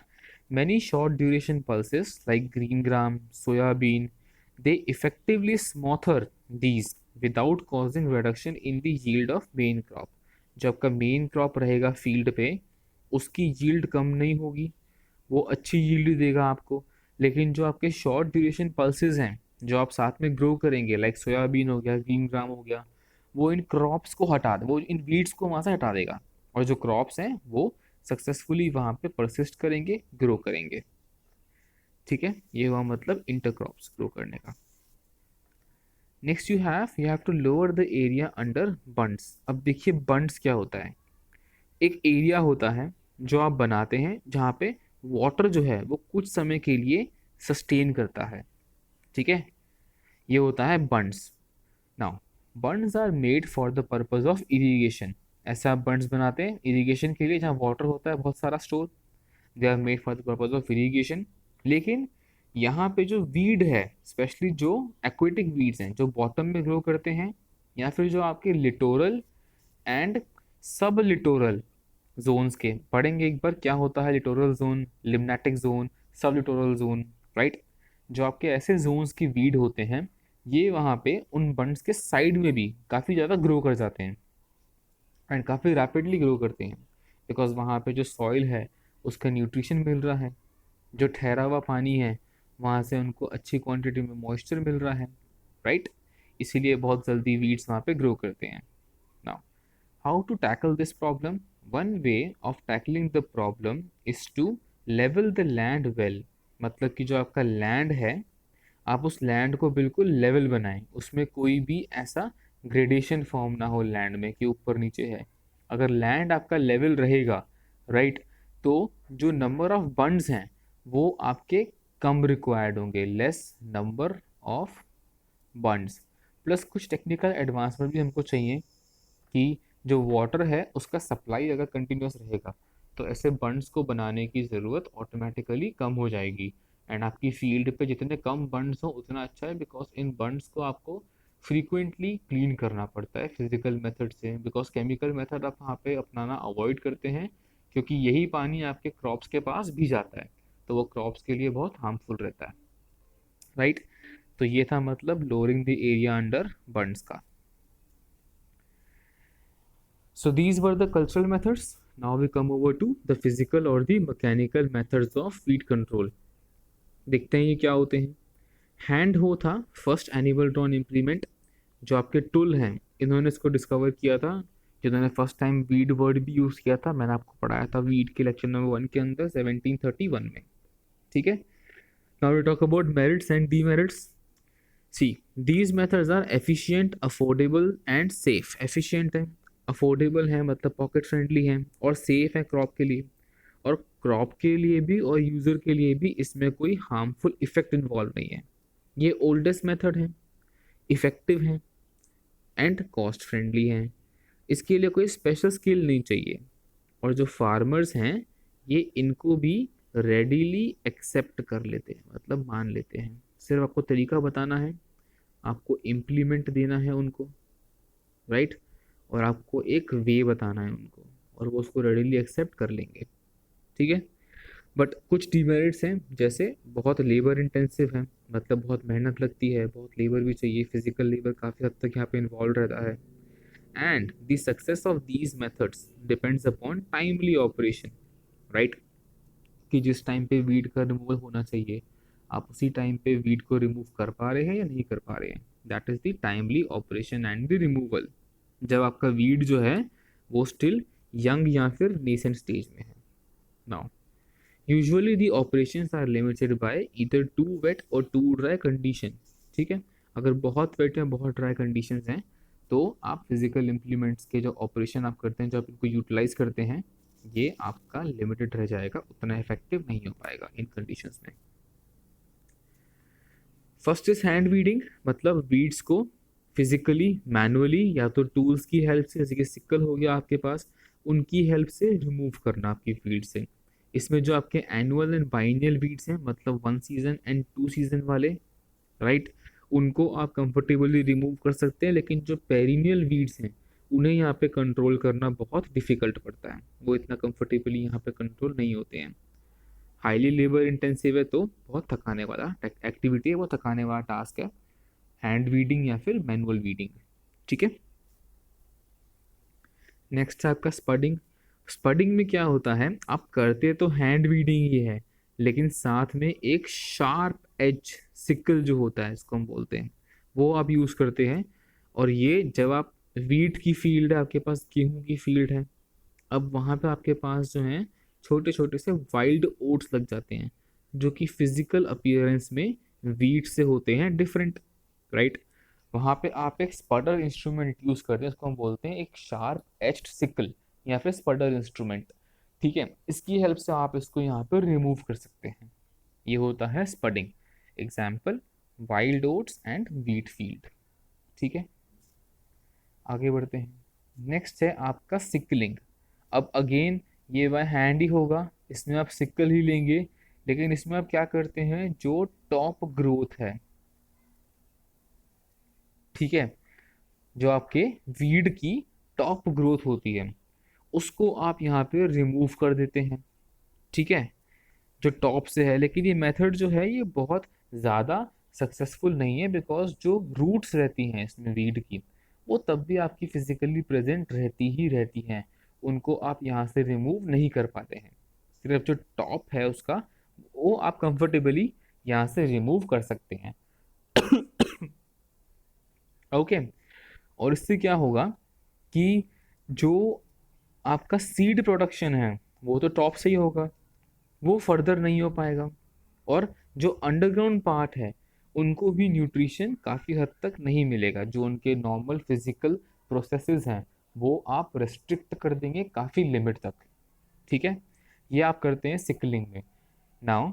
many short duration pulses like green gram, soybean, they effectively smother these without causing reduction in the yield of main crop। जो आपका main crop रहेगा field पे उसकी yield कम नहीं होगी, वो अच्छी यील्ड देगा आपको, लेकिन जो आपके शॉर्ट ड्यूरेशन पल्सेस हैं जो आप साथ में ग्रो करेंगे लाइक सोयाबीन हो गया, ग्रीन ग्राम हो गया, वो इन क्रॉप्स को हटा दे, वो इन वीड्स को वहाँ से हटा देगा, और जो क्रॉप्स हैं वो सक्सेसफुली वहाँ पे परसिस्ट करेंगे, ग्रो करेंगे। ठीक है, ये हुआ मतलब इंटरक्रॉप्स ग्रो करने का। Next you have to lower the area under bunds. अब देखिए बंड्स क्या होता है, एक एरिया होता है जो आप बनाते हैं जहाँ पे वाटर जो है वो कुछ समय के लिए सस्टेन करता है। ठीक है, ये होता है bunds. Now bunds are made for the purpose of irrigation. ऐसे आप बंड्स बनाते हैं इरिगेशन के लिए जहाँ वाटर होता है बहुत सारा store, they are made for the purpose of irrigation. लेकिन यहाँ पे जो वीड है, स्पेशली जो एक्वेटिक वीड्स हैं जो बॉटम में ग्रो करते हैं, या फिर जो आपके लिटोरल एंड सब लिटोरल जोन्स के, पढ़ेंगे एक बार क्या होता है लिटोरल जोन, लिम्नेटिक जोन, सब लिटोरल जोन, राइट, जो आपके ऐसे जोन्स की वीड होते हैं ये वहाँ पे उन बंड्स के साइड में भी काफ़ी ज़्यादा ग्रो कर जाते हैं एंड काफ़ी रैपिडली ग्रो करते हैं, बिकॉज वहाँ पे जो सॉइल है उसका न्यूट्रिशन मिल रहा है, जो ठहरा हुआ पानी है वहाँ से उनको अच्छी क्वांटिटी में मॉइस्चर मिल रहा है, राइट, इसीलिए बहुत जल्दी वीड्स वहाँ पे ग्रो करते हैं। Now how to tackle this problem, one way of tackling the problem is to level the land well. मतलब कि जो आपका लैंड है आप उस लैंड को बिल्कुल लेवल बनाएं, उसमें कोई भी ऐसा ग्रेडेशन फॉर्म ना हो लैंड में कि ऊपर नीचे है। अगर लैंड आपका लेवल रहेगा, राइट, तो जो नंबर ऑफ बंड्स हैं वो आपके कम रिक्वायर्ड होंगे, लेस नंबर ऑफ बंड्स। प्लस कुछ टेक्निकल एडवांसमेंट भी हमको चाहिए कि जो वाटर है उसका सप्लाई अगर कंटिन्यूस रहेगा तो ऐसे बंड्स को बनाने की ज़रूरत ऑटोमेटिकली कम हो जाएगी, एंड आपकी फील्ड पे जितने कम बंड्स हो उतना अच्छा है, बिकॉज इन बंड्स को आपको फ्रीक्वेंटली क्लीन करना पड़ता है फिजिकल मेथड से, बिकॉज केमिकल मेथड आप वहाँ पे अपनाना अवॉइड करते हैं क्योंकि यही पानी आपके क्रॉप्स के पास भी जाता है, तो वो क्रॉप्स के लिए बहुत हार्मफुल रहता है, राइट। तो ये था मतलब lowering the area under Burns का। So these were the cultural methods. Now we come over to the physical or the mechanical methods of weed control. देखते हैं ये क्या होते हैं। हैंड हो था फर्स्ट एनिमल ड्रॉन इम्प्लीमेंट, जो आपके टूल हैं, इन्होंने इसको डिस्कवर किया था, जिन्होंने फर्स्ट टाइम वीड वर्ड भी यूज़ किया था। मैंने आपको पढ़ाया था वीड के लेक्चर नंबर 1 के अंदर 1731 में, ठीक है। Now we talk about merits and demerits. See these methods are efficient, affordable and safe. Efficient है, अफोर्डेबल है मतलब पॉकेट फ्रेंडली है, और सेफ है क्रॉप के लिए, और क्रॉप के लिए भी और यूज़र के लिए भी इसमें कोई हार्मफुल इफेक्ट इन्वॉल्व नहीं है। ये ओल्डेस्ट मेथड है, इफ़ेक्टिव है एंड कॉस्ट फ्रेंडली है। इसके लिए कोई स्पेशल स्किल नहीं चाहिए, और जो फार्मर्स हैं ये इनको भी रेडीली एक्सेप्ट कर लेते हैं, मतलब मान लेते हैं। सिर्फ आपको तरीका बताना है, आपको इम्प्लीमेंट देना है उनको, राइट, और आपको एक वे बताना है उनको, और वो उसको रेडीली एक्सेप्ट कर लेंगे, ठीक है। बट कुछ डिमेरिट्स हैं, जैसे बहुत लेबर इंटेंसिव है, मतलब बहुत मेहनत लगती है, बहुत लेबर भी चाहिए, फिजिकल लेबर काफ़ी हद तक यहाँ पे इन्वॉल्व रहता है। And the success of these methods depends upon timely operation, right, कि जिस टाइम पे वीड का रिमूवल होना चाहिए आप उसी टाइम पे वीड को रिमूव कर पा रहे हैं या नहीं कर पा रहे हैं। That is the timely operation and the removal, जब आपका वीड जो है वो स्टिल यंग या फिर नेसेंट स्टेज में है। Now usually the operations are limited by either too wet or too dry condition, ठीक है। अगर बहुत वेट या बहुत ड्राई कंडीशंस हैं तो आप फिजिकल इम्प्लीमेंट्स के जो ऑपरेशन आप करते हैं, जो आप इनको यूटिलाइज करते हैं, ये आपका लिमिटेड रह जाएगा, उतना इफेक्टिव नहीं हो पाएगा इन कंडीशंस में। फर्स्ट इज हैंड वीडिंग, मतलब वीड्स को फिजिकली मैनुअली या तो टूल्स की हेल्प से, जैसे कि सिक्कल हो गया आपके पास, उनकी हेल्प से रिमूव करना आपकी फील्ड से। इसमें जो आपके एनुअल एंड बाइनियल वीड्स हैं, मतलब 1 सीजन एंड 2 सीजन वाले, राइट, उनको आप कंफर्टेबली रिमूव कर सकते हैं, लेकिन जो पेरिनियल वीड्स हैं उन्हें यहाँ पे कंट्रोल करना बहुत डिफिकल्ट पड़ता है, वो इतना कंफर्टेबली यहाँ पे कंट्रोल नहीं होते हैं। हाईली लेबर इंटेंसिव है, तो बहुत थकाने वाला एक्टिविटी है, बहुत थकाने वाला टास्क है, हैंड वीडिंग या फिर मैनुअल वीडिंग, ठीक है। नेक्स्ट है आपका स्पडिंग। स्पडिंग में क्या होता है, आप करते तो हैंड वीडिंग ही है, लेकिन साथ में एक शार्प एज सिकल जो होता है, इसको हम बोलते हैं, वो आप यूज़ करते हैं। और ये जब आप वीट की फील्ड है, आपके पास गेहूं की फील्ड है, अब वहाँ पे आपके पास जो है छोटे छोटे से वाइल्ड ओट्स लग जाते हैं, जो कि फिजिकल अपीयरेंस में वीट से होते हैं डिफरेंट, राइट। वहाँ पे आप एक स्पडर इंस्ट्रूमेंट यूज़ करते हैं, उसको हम बोलते हैं एक शार्प एज्ड सिकल या फिर स्पडर इंस्ट्रूमेंट, ठीक है। इसकी हेल्प से आप इसको यहाँ पर रिमूव कर सकते हैं, ये होता है स्पडिंग। Example wild oats and wheat field, ठीक है। आगे बढ़ते हैं। नेक्स्ट है आपका सिकलिंग। अब अगेन ये वह हैंड ही होगा, इसमें आप सिकल ही लेंगे, लेकिन इसमें आप क्या करते हैं, जो टॉप ग्रोथ है, ठीक है, जो आपके वीड की टॉप ग्रोथ होती है उसको आप यहाँ पे रिमूव कर देते हैं, ठीक है, जो टॉप से है। लेकिन ये मेथड जो है ये बहुत ज़्यादा सक्सेसफुल नहीं है, बिकॉज जो रूट्स रहती हैं इसमें वीड की, वो तब भी आपकी फिजिकली प्रेजेंट रहती ही रहती हैं, उनको आप यहाँ से रिमूव नहीं कर पाते हैं। सिर्फ जो टॉप है उसका वो आप कंफर्टेबली यहाँ से रिमूव कर सकते हैं। ओके। और इससे क्या होगा कि जो आपका सीड प्रोडक्शन है वो तो टॉप से ही होगा, वो फर्दर नहीं हो पाएगा, और जो अंडरग्राउंड पार्ट है उनको भी न्यूट्रिशन काफ़ी हद तक नहीं मिलेगा, जो उनके नॉर्मल फिजिकल प्रोसेसेस हैं वो आप रेस्ट्रिक्ट कर देंगे काफ़ी लिमिट तक, ठीक है। ये आप करते हैं सिकलिंग में। Now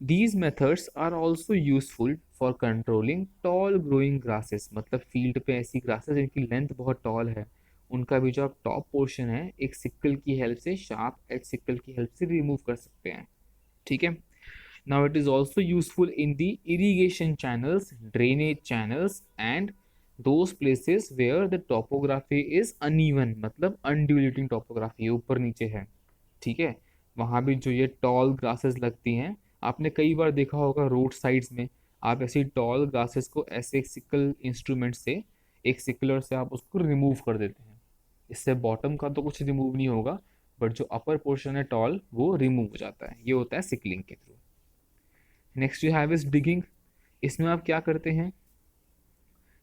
these methods are also useful for controlling tall growing grasses, मतलब फील्ड पे ऐसी ग्रासेस जिनकी लेंथ बहुत टॉल है, उनका भी जो आप टॉप पोर्शन है एक सिक्कल की हेल्प से, शार्प एज सिक्कल की हेल्प से रिमूव कर सकते हैं, ठीक है। Now it is also useful in the irrigation channels, drainage channels and those places where the topography is uneven, मतलब undulating topography ऊपर नीचे है, ठीक है। वहाँ भी जो ये टॉल ग्रासेस लगती हैं, आपने कई बार देखा होगा रोड साइड्स में, आप ऐसी टॉल ग्रासेस को ऐसे एक सिकल इंस्ट्रूमेंट से, एक सिकलर से आप उसको रिमूव कर देते हैं। इससे बॉटम का तो कुछ रिमूव नहीं होगा, बट जो अपर पोर्शन है टॉल वो रिमूव हो जाता है। ये होता है सिकलिंग के through. Next you have is digging. इसमें आप क्या करते हैं,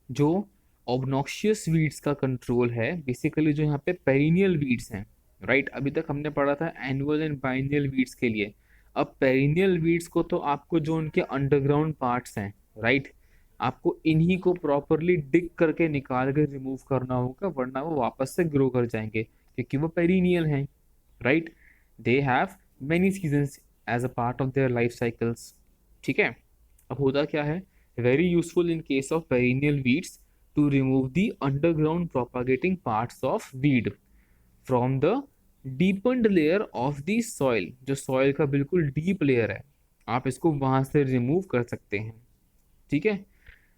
जो ऑब्नॉक्शियस वीड्स का कंट्रोल है, बेसिकली जो यहाँ पे पेरिनियल वीड्स हैं, राइट। अभी तक हमने पढ़ा था एनुअल एंड बाइनियल वीड्स के लिए। अब पेरिनियल वीड्स को तो आपको जो उनके अंडरग्राउंड पार्ट्स हैं, राइट, आपको इन्हीं को प्रॉपरली डिग करके निकाल कर रिमूव करना होगा, वरना वो वापस से ग्रो कर जाएंगे, क्योंकि वो पेरिनियल हैं, right. They have many seasons as a part of their life cycles. ठीक है। अब होता क्या है, very useful in case of perennial weeds to remove the underground propagating parts of weed from the deepened layer of the soil. जो soil का बिल्कुल deep layer है, आप इसको वहां से रिमूव कर सकते हैं। ठीक है।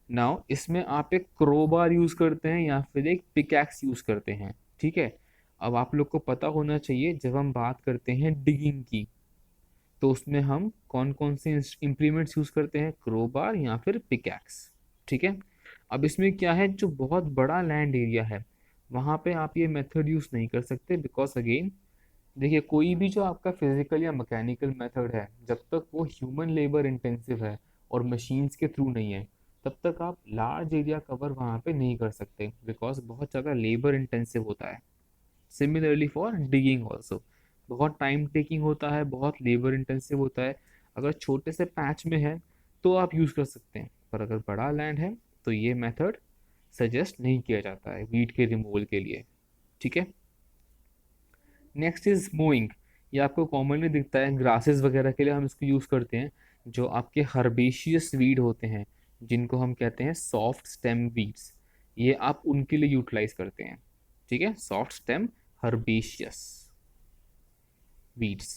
नाउ इसमें आप एक क्रोबार यूज करते हैं या फिर एक पिकैक्स यूज करते हैं। ठीक है। अब आप लोग को पता होना चाहिए, जब हम बात करते हैं डिगिंग की, तो उसमें हम कौन कौन से इम्प्लीमेंट्स यूज करते हैं, क्रोबार या फिर पिकैक्स। ठीक है। अब इसमें क्या है, जो बहुत बड़ा लैंड एरिया है वहां पे आप ये मेथड यूज नहीं कर सकते, बिकॉज अगेन देखिए, कोई भी जो आपका फिजिकल या मैकेनिकल मेथड है, जब तक वो ह्यूमन लेबर इंटेंसिव है और मशीन्स के थ्रू नहीं है, तब तक आप लार्ज एरिया कवर वहाँ पे नहीं कर सकते, बिकॉज बहुत ज़्यादा लेबर इंटेंसिव होता है। सिमिलरली फॉर डिगिंग ऑल्सो, बहुत टाइम टेकिंग होता है, बहुत लेबर इंटेंसिव होता है। अगर छोटे से पैच में है तो आप यूज़ कर सकते हैं, पर अगर बड़ा लैंड है तो ये मेथड सजेस्ट नहीं किया जाता है वीड के रिमूवल के लिए। ठीक है। Next is moving. ये आपको कॉमनली दिखता है ग्रासेस वगैरह के लिए, हम इसको यूज़ करते हैं। जो आपके हर्बेशियस वीड होते हैं, जिनको हम कहते हैं सॉफ्ट स्टेम वीड्स, ये आप उनके लिए यूटिलाइज करते हैं। ठीक है, soft stem herbaceous weeds.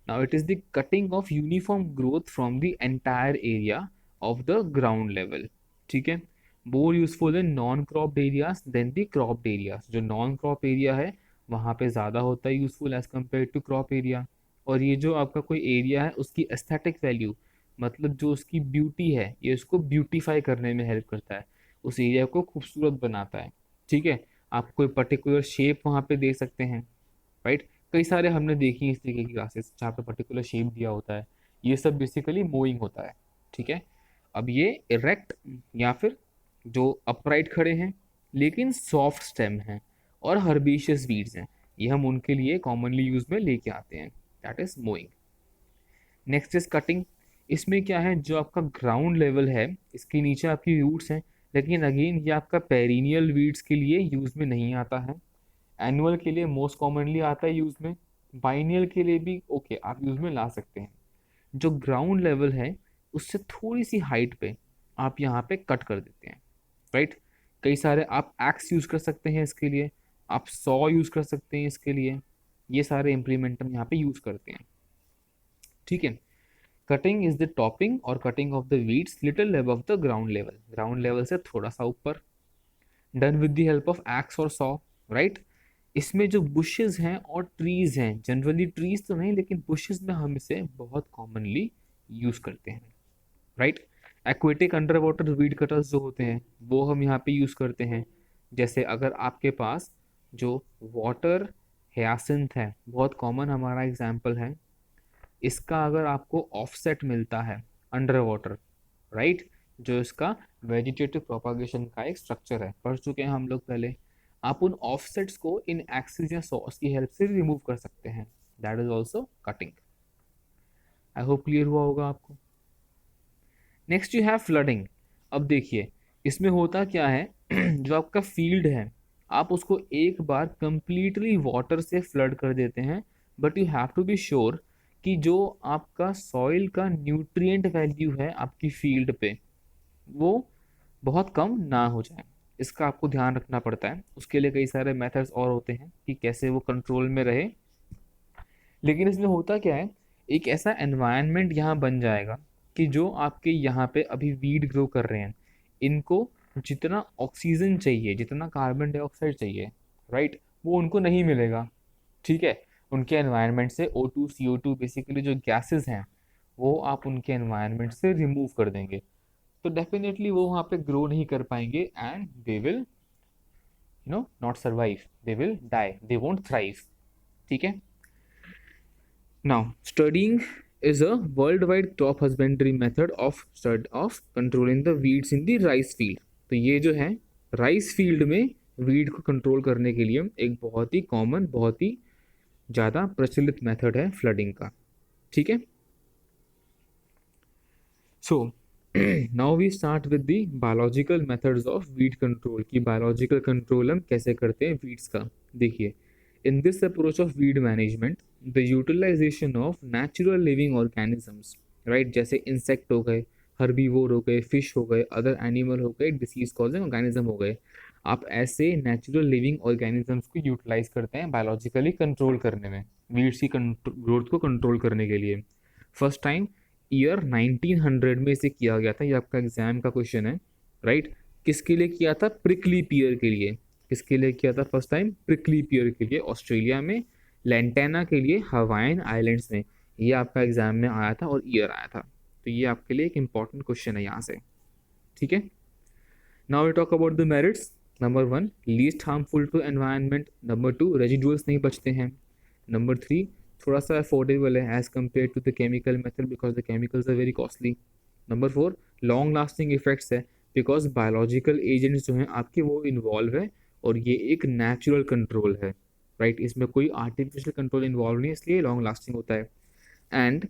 Now it is the cutting of uniform growth from the entire area of the ground level. ठीक है। more useful in non cropped areas than the cropped areas. जो non crop area है वहाँ पे ज़्यादा होता है useful as compare to crop area. और ये जो आपका कोई एरिया है उसकी एस्थेटिक वैल्यू, मतलब जो उसकी ब्यूटी है, ये उसको ब्यूटीफाई करने में हेल्प करता है, उस एरिया को खूबसूरत बनाता है। ठीक है। आप कोई पर्टिकुलर शेप वहाँ पे दे सकते हैं, राइट। कई सारे हमने देखी हैं इस तरीके की क्लासेस जहाँ पे पर्टिकुलर शेप दिया होता है। ये सब बेसिकली मोइंग होता है। ठीक है। अब ये इरेक्ट या फिर जो अपराइट खड़े हैं लेकिन सॉफ्ट स्टेम हैं और हर्बेशियस वीड्स हैं, ये हम उनके लिए कॉमनली यूज में लेके आते हैं, that is moving. Next is cutting. इसमें क्या है, जो आपका ग्राउंड लेवल है इसके नीचे आपकी रूट्स हैं, लेकिन अगेन ये आपका पेरिनियल वीड्स के लिए यूज में नहीं आता है। एनुअल के लिए मोस्ट कॉमनली आता है यूज में, बाइनियल के लिए भी ओके आप यूज में ला सकते हैं। जो ग्राउंड लेवल है उससे थोड़ी सी हाइट पे आप यहाँ पे कट कर देते हैं, राइट। कई सारे आप एक्स यूज कर सकते हैं इसके लिए, आप सॉ यूज कर सकते हैं इसके लिए, ये सारे इम्प्लीमेंट हम यहाँ पे यूज करते हैं। ठीक है। कटिंग इज द टॉपिंग और cutting of the weeds little above the ground level से थोड़ा सा ऊपर, done with the help of x और सॉ, राइट। इसमें जो बुशेस हैं और ट्रीज हैं, जनरली ट्रीज तो नहीं लेकिन बुशेस में हम इसे बहुत कॉमनली यूज करते हैं, right. Aquatic under water weed cutters जो होते हैं वो हम यहाँ पे यूज करते हैं। जैसे अगर आपके पास जो वाटर हयासिंथ है, बहुत कॉमन हमारा एग्जाम्पल है, इसका अगर आपको ऑफसेट मिलता है अंडर वाटर, राइट, जो इसका वेजिटेटिव प्रोपागेशन का एक स्ट्रक्चर है, पढ़ चुके हैं हम लोग पहले, आप उन ऑफसेट्स को इन एक्सिस या सॉस की हेल्प से रिमूव कर सकते हैं, that is also cutting. I hope clear हुआ होगा आपको। Next you have flooding. अब देखिए इसमें होता क्या है जो आपका फील्ड है आप उसको एक बार कंप्लीटली वाटर से फ्लड कर देते हैं, but you have to be sure कि जो आपका सॉइल का न्यूट्रिएंट वैल्यू है आपकी फील्ड पे वो बहुत कम ना हो जाए। इसका आपको ध्यान रखना पड़ता है, उसके लिए कई सारे मेथड्स और होते हैं कि कैसे वो कंट्रोल में रहे। लेकिन इसमें होता क्या है, एक ऐसा एनवायरनमेंट यहाँ बन जाएगा कि जो आपके यहाँ पे अभी वीड ग्रो कर रहे हैं इनको जितना ऑक्सीजन चाहिए, जितना कार्बन डाइऑक्साइड चाहिए, राइट, वो उनको नहीं मिलेगा। ठीक है। उनके एनवायरनमेंट से O2 CO2 बेसिकली जो गैसेस हैं वो आप उनके एनवायरनमेंट से रिमूव कर देंगे, तो डेफिनेटली वो वहाँ पे ग्रो नहीं कर पाएंगे and they will not survive, they will die, they won't thrive. ठीक है। Now, studying is a worldwide crop husbandry method of stud of controlling the weeds in the rice field। तो ये जो है राइस फील्ड में weed को control करने के लिए एक बहुत ही कॉमन, बहुत ही ज़्यादा प्रचलित मेथड है फ्लडिंग का। ठीक है। So now we start with the biological methods of weed control की बायोलॉजिकल कंट्रोल हम कैसे करते हैं वीड्स का। देखिए, in this approach of weed management, the utilization of natural living organisms, right, जैसे इंसेक्ट हो गए, हर्बीवोर हो गए, फिश हो गए, अदर एनिमल हो गए, डिसीज कॉजिंग ऑर्गेनिज्म हो गए, आप ऐसे नेचुरल लिविंग ऑर्गेनिजम्स को यूटिलाइज करते हैं बायोलॉजिकली कंट्रोल करने में, वीड्स की ग्रोथ को कंट्रोल करने के लिए। फर्स्ट टाइम ईयर 1900 में इसे किया गया था, ये आपका एग्जाम का क्वेश्चन है, राइट। किसके लिए किया था? प्रिकली पियर के लिए। किसके लिए किया था फर्स्ट टाइम? प्रिकली पियर के लिए, ऑस्ट्रेलिया में, लेंटेना के लिए, हवाइन आइलैंड्स में। ये आपका एग्जाम में आया था और ईयर आया था, तो ये आपके लिए एक इंपॉर्टेंट क्वेश्चन है यहाँ से। ठीक है। Now we talk about the merits. Number 1, least harmful to environment. Number 2, residuals नहीं बचते हैं। नंबर 3, थोड़ा सा अफोर्डेबल है as compare to the chemical method because the chemicals are very costly. Number 4, long lasting effects है because biological agents जो हैं आपके वो इन्वॉल्व है और ये एक नेचुरल कंट्रोल है, राइट। इसमें कोई आर्टिफिशियल कंट्रोल इन्वॉल्व नहीं है, इसलिए लॉन्ग लास्टिंग होता है। And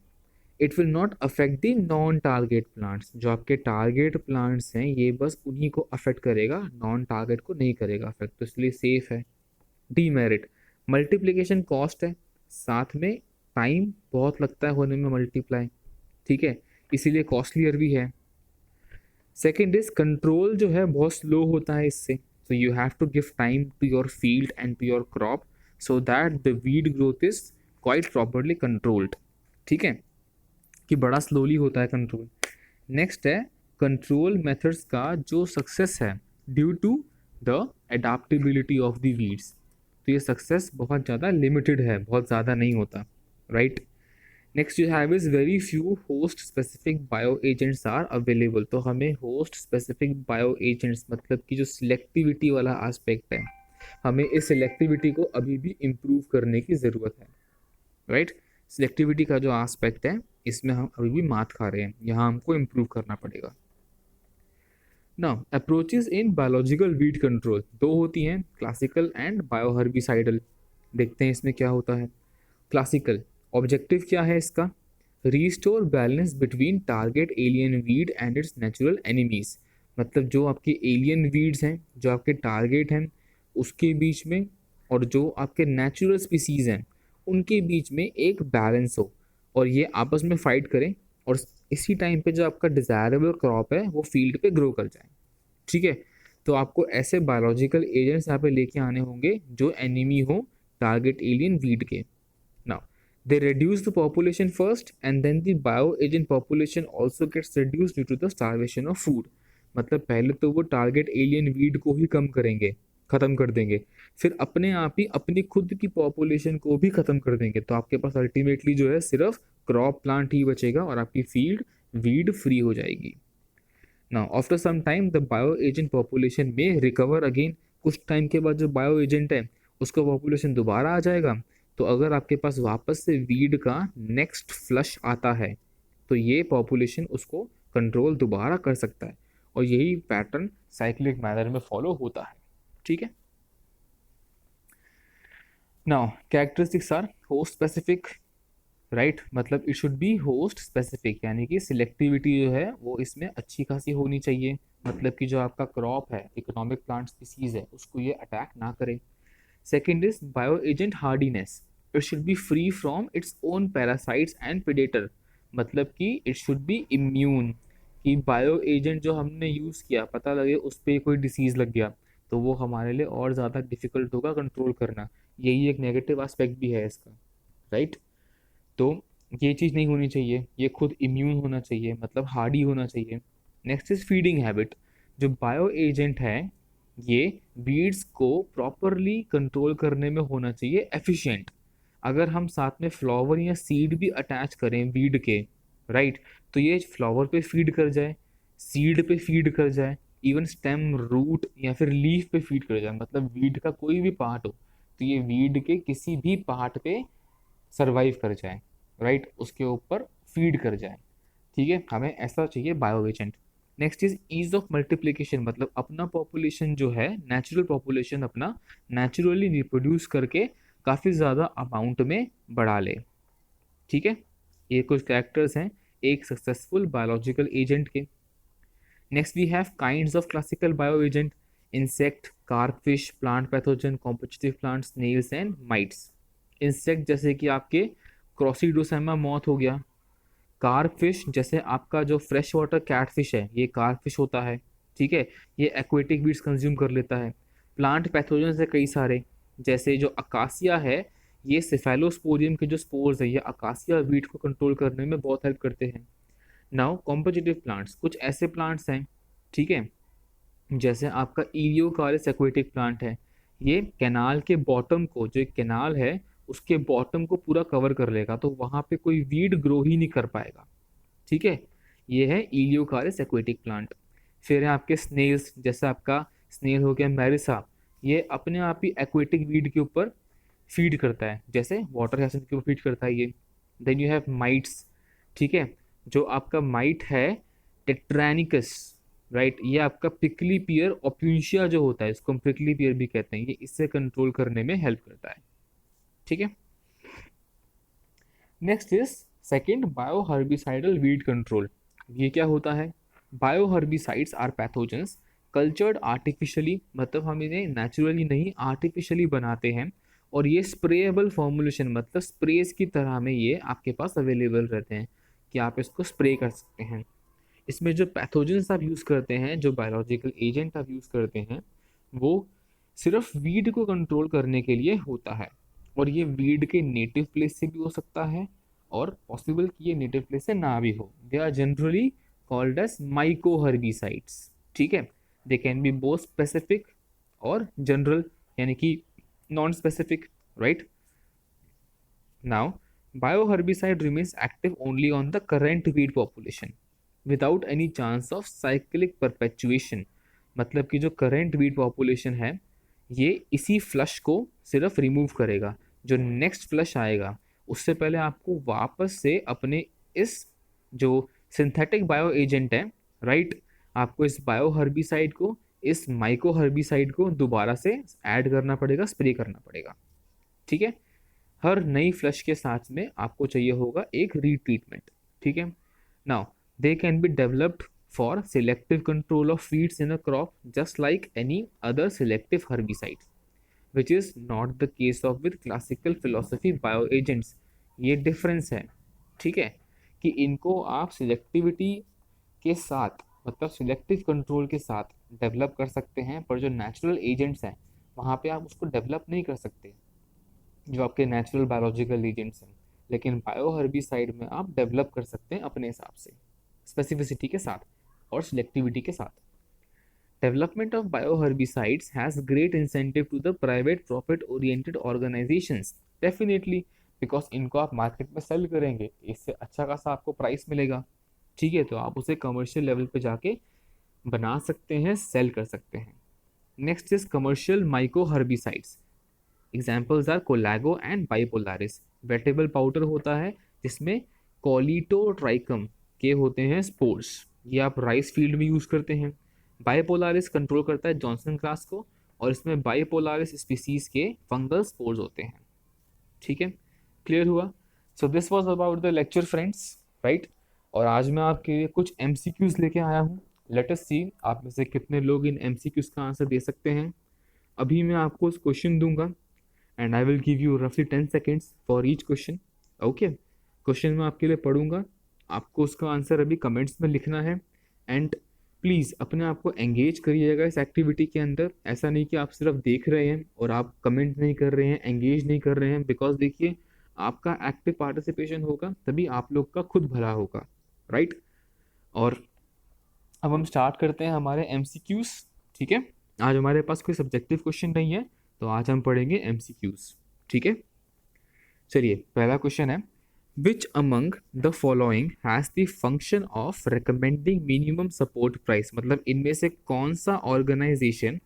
it will not affect the non target plants. जो आपके टारगेट प्लांट्स हैं ये बस उन्हीं को अफेक्ट करेगा, नॉन टारगेट को नहीं करेगा अफेक्ट, तो इसलिए सेफ है। डीमेरिट, मल्टीप्लिकेशन कॉस्ट है, साथ में टाइम बहुत लगता है होने में मल्टीप्लाई, ठीक है, इसीलिए कॉस्टलियर भी है। सेकेंड इज कंट्रोल जो है बहुत स्लो होता है इससे, so you have to give time to your field and to your crop so that the weed growth is quite properly controlled। ठीक है, कि बड़ा स्लोली होता है कंट्रोल। नेक्स्ट है कंट्रोल मेथड्स का जो सक्सेस है due to the adaptability of the weeds, तो ये सक्सेस बहुत ज़्यादा लिमिटेड है, बहुत ज़्यादा नहीं होता, right. Next you have is very few host specific bio agents are available. तो हमें होस्ट स्पेसिफिक बायो एजेंट्स मतलब कि जो सिलेक्टिविटी वाला एस्पेक्ट है, हमें इस सिलेक्टिविटी को अभी भी इम्प्रूव करने की ज़रूरत है, राइट। सिलेक्टिविटी का जो एस्पेक्ट है इसमें हम अभी भी मात खा रहे हैं, यहाँ हमको इम्प्रूव करना पड़ेगा। Now approaches in biological weed control दो होती हैं, क्लासिकल एंड बायोहर्बिसाइडल। देखते हैं इसमें क्या होता है। क्लासिकल ऑब्जेक्टिव क्या है इसका? Restore balance between target alien weed and it's natural enemies. मतलब जो आपके एलियन वीड्स हैं, जो आपके टारगेट हैं, उसके बीच में और जो आपके नेचुरल स्पीसीज हैं उनके बीच में एक बैलेंस हो और ये आपस में फाइट करें और इसी टाइम पे जो आपका डिज़ायरेबल क्रॉप है वो फील्ड पे ग्रो कर जाए। ठीक है, तो आपको ऐसे बायोलॉजिकल एजेंट्स यहाँ पे लेके आने होंगे जो एनिमी हो टारगेट एलियन वीड के। Now they reduce the population first and then the bioagent population also gets reduced due to the starvation of food। मतलब पहले तो वो टारगेट एलियन वीड को ही कम करेंगे, ख़त्म कर देंगे, फिर अपने आप ही अपनी खुद की पॉपुलेशन को भी ख़त्म कर देंगे, तो आपके पास अल्टीमेटली जो है सिर्फ क्रॉप प्लांट ही बचेगा और आपकी फील्ड वीड फ्री हो जाएगी। Now after some time the bio agent population में रिकवर अगेन। कुछ टाइम के बाद जो बायो एजेंट है उसका पॉपुलेशन दोबारा आ जाएगा, तो अगर आपके पास वापस से वीड का नेक्स्ट फ्लश आता है तो ये पॉपुलेशन उसको कंट्रोल दोबारा कर सकता है और यही पैटर्न साइक्लिक मैनर में फॉलो होता है। ठीक है। Now characteristics are host specific, right, मतलब it should be host specific, यानी कि सिलेक्टिविटी जो है वो इसमें अच्छी खासी होनी चाहिए, मतलब कि जो आपका क्रॉप है, इकोनॉमिक प्लांट स्पीसीज है, उसको ये अटैक ना करे। Second is bioagent hardiness. It should be free from its own parasites and predator। मतलब कि it should be immune, कि बायो एजेंट जो हमने यूज़ किया पता लगे उस पर कोई डिसीज़ लग गया तो वो हमारे लिए और ज़्यादा डिफ़िकल्ट होगा कंट्रोल करना, यही एक नेगेटिव एस्पेक्ट भी है इसका, राइट। तो ये चीज़ नहीं होनी चाहिए, ये खुद इम्यून होना चाहिए, मतलब हार्डी होना चाहिए। Next is feeding habit. जो बायो एजेंट है ये बीड्स को प्रॉपरली कंट्रोल करने में होना चाहिए एफिशिएंट। अगर हम साथ में फ्लावर या सीड भी अटैच करें वीड के, राइट, तो ये फ्लावर पे फीड कर जाए, सीड पे फीड कर जाए, इवन स्टेम, रूट या फिर लीफ पे फीड कर जाए, मतलब वीड का कोई भी पार्ट हो तो ये वीड के किसी भी पार्ट पे सरवाइव कर जाए, राइट, उसके ऊपर फीड कर जाए। ठीक है, हमें ऐसा चाहिए bio agent. Next is ease of multiplication, मतलब अपना पॉपुलेशन जो है, नेचुरल पॉपुलेशन अपना नेचुरली रिप्रोड्यूस करके काफ़ी ज़्यादा अमाउंट में बढ़ा ले। ठीक है, ये कुछ कैरेक्टर्स हैं एक सक्सेसफुल बायोलॉजिकल एजेंट के। Next we have kinds of classical bio agent, insect, carp fish, plant pathogen, competitive plant, snails and mites. Insect जैसे कि आपके क्रॉसीडोसैमा मॉथ हो गया, कार्प फिश जैसे आपका जो फ्रेश वाटर कैट फिश है ये कार्प फिश होता है। ठीक है, ये एक्वेटिक वीड्स कंज्यूम कर लेता है। प्लांट पैथोजन है कई सारे, जैसे जो अकासिया है, ये सिफेलोस्पोरियम के जो स्पोर्स है ये अकासिया वीड को कंट्रोल करने में बहुत हेल्प करते हैं। नाउ कॉम्पिटिटिव प्लांट्स, कुछ ऐसे प्लांट्स हैं, ठीक है, जैसे आपका इलियोकारिस एक्वेटिक प्लांट है, ये कैनाल के बॉटम को, जो एक कैनाल है उसके बॉटम को पूरा कवर कर लेगा, तो वहां पे कोई वीड ग्रो ही नहीं कर पाएगा। ठीक है, ये है इलियोकारिस एक्वेटिक प्लांट। फिर है आपके स्नेल्स, जैसे आपका स्नेल हो गया मैरिसा, ये अपने आप ही एक्वेटिक वीड के ऊपर फीड करता है, जैसे वाटर हैसेंट के ऊपर फीड करता है ये। देन यू हैव माइट्स, ठीक है, जो आपका माइट है टेट्रानिकस, राइट, ये आपका पिकली पियर ओप्यूंशिया जो होता है, इसको हम पिकली पियर भी कहते हैं, ये इससे कंट्रोल करने में हेल्प करता है। ठीक है, next is second bio herbicidal weed control. ये क्या होता है? Bio herbicides are pathogens cultured artificially, मतलब हम इन्हें नेचुरली नहीं आर्टिफिशियली बनाते हैं, और ये स्प्रेएबल फॉर्मुलेशन, मतलब स्प्रेज की तरह में ये आपके पास अवेलेबल रहते हैं कि आप इसको स्प्रे कर सकते हैं। इसमें जो पैथोजेंस आप यूज़ करते हैं, जो बायोलॉजिकल एजेंट आप यूज़ करते हैं, वो सिर्फ वीड को कंट्रोल करने के लिए होता है, और ये वीड के नेटिव प्लेस से भी हो सकता है, और पॉसिबल कि ये नेटिव प्लेस से ना भी हो। They are generally called as mycoherbicides. ठीक है, they can be both specific और जनरल, यानी कि non specific, right. Now bioherbicide remains active only on the current weed population without any chance of cyclic perpetuation, मतलब कि जो current weed population है ये इसी फ्लश को सिर्फ रिमूव करेगा, जो नेक्स्ट फ्लश आएगा उससे पहले आपको वापस से अपने इस जो सिंथेटिक बायो एजेंट है, राइट, आपको इस बायो हर्बिसाइड को, इस माइको हर्बिसाइड को दोबारा से ऐड करना पड़ेगा, स्प्रे करना पड़ेगा। ठीक है, हर नई फ्लश के साथ में आपको चाहिए होगा एक रीट्रीटमेंट। ठीक है, now they can be developed for selective control of weeds in a crop just like any other selective herbicide, which is not the case of with classical philosophy bio agents. ये difference है, ठीक है, कि इनको आप selectivity के साथ, मतलब सिलेक्टिव कंट्रोल के साथ डेवलप कर सकते हैं, पर जो नेचुरल एजेंट्स हैं वहाँ पे आप उसको डेवलप नहीं कर सकते, जो आपके नेचुरल बायोलॉजिकल एजेंट्स हैं, लेकिन बायो हर्बिसाइड में आप डेवलप कर सकते हैं अपने हिसाब से, स्पेसिफिसिटी के साथ और सिलेक्टिविटी के साथ। Development of bioherbicides has great incentive to the private profit oriented organisations, definitely, because इनको आप मार्केट में सेल करेंगे, इससे अच्छा खासा आपको प्राइस मिलेगा। ठीक है, तो आप उसे कमर्शियल लेवल पे जाके बना सकते हैं, सेल कर सकते हैं। Next is commercial myco herbicides. Examples are Collego and Bipolaris. Wettable powder होता है जिसमें कॉलिटोट्राइकम के होते हैं स्पोर्स, ये आप राइस फील्ड में यूज़ करते हैं। बाइपोलारिस कंट्रोल करता है जॉनसन क्लास को, और इसमें बाइपोलारिस स्पीसीज के फंगल स्पोर्स होते हैं। ठीक है, क्लियर हुआ? So this was about the lecture friends, right. और आज मैं आपके लिए कुछ MCQs लेके आया हूँ। लेट अस सी आप में से कितने लोग इन MCQs का आंसर दे सकते हैं। अभी मैं आपको उस क्वेश्चन दूंगा and I will give you रफली 10 seconds for each question. Okay, question मैं आपके लिए पढ़ूंगा, आपको उसका आंसर अभी कमेंट्स में लिखना है, एंड प्लीज़ अपने आप को एंगेज करिएगा इस एक्टिविटी के अंदर। ऐसा नहीं कि आप सिर्फ देख रहे हैं और आप कमेंट नहीं कर रहे हैं, एंगेज नहीं कर रहे हैं, बिकॉज देखिए आपका एक्टिव पार्टिसिपेशन होगा तभी आप लोग का खुद भला होगा, राइट। और अब हम स्टार्ट करते हैं हमारे MCQs। ठीक है, आज हमारे पास कोई सब्जेक्टिव क्वेश्चन नहीं है, तो आज हम पढ़ेंगे MCQs। ठीक है, चलिए पहला क्वेश्चन है, which among the following has the function of recommending minimum support price, मतलब इनमें से कौन सा organisation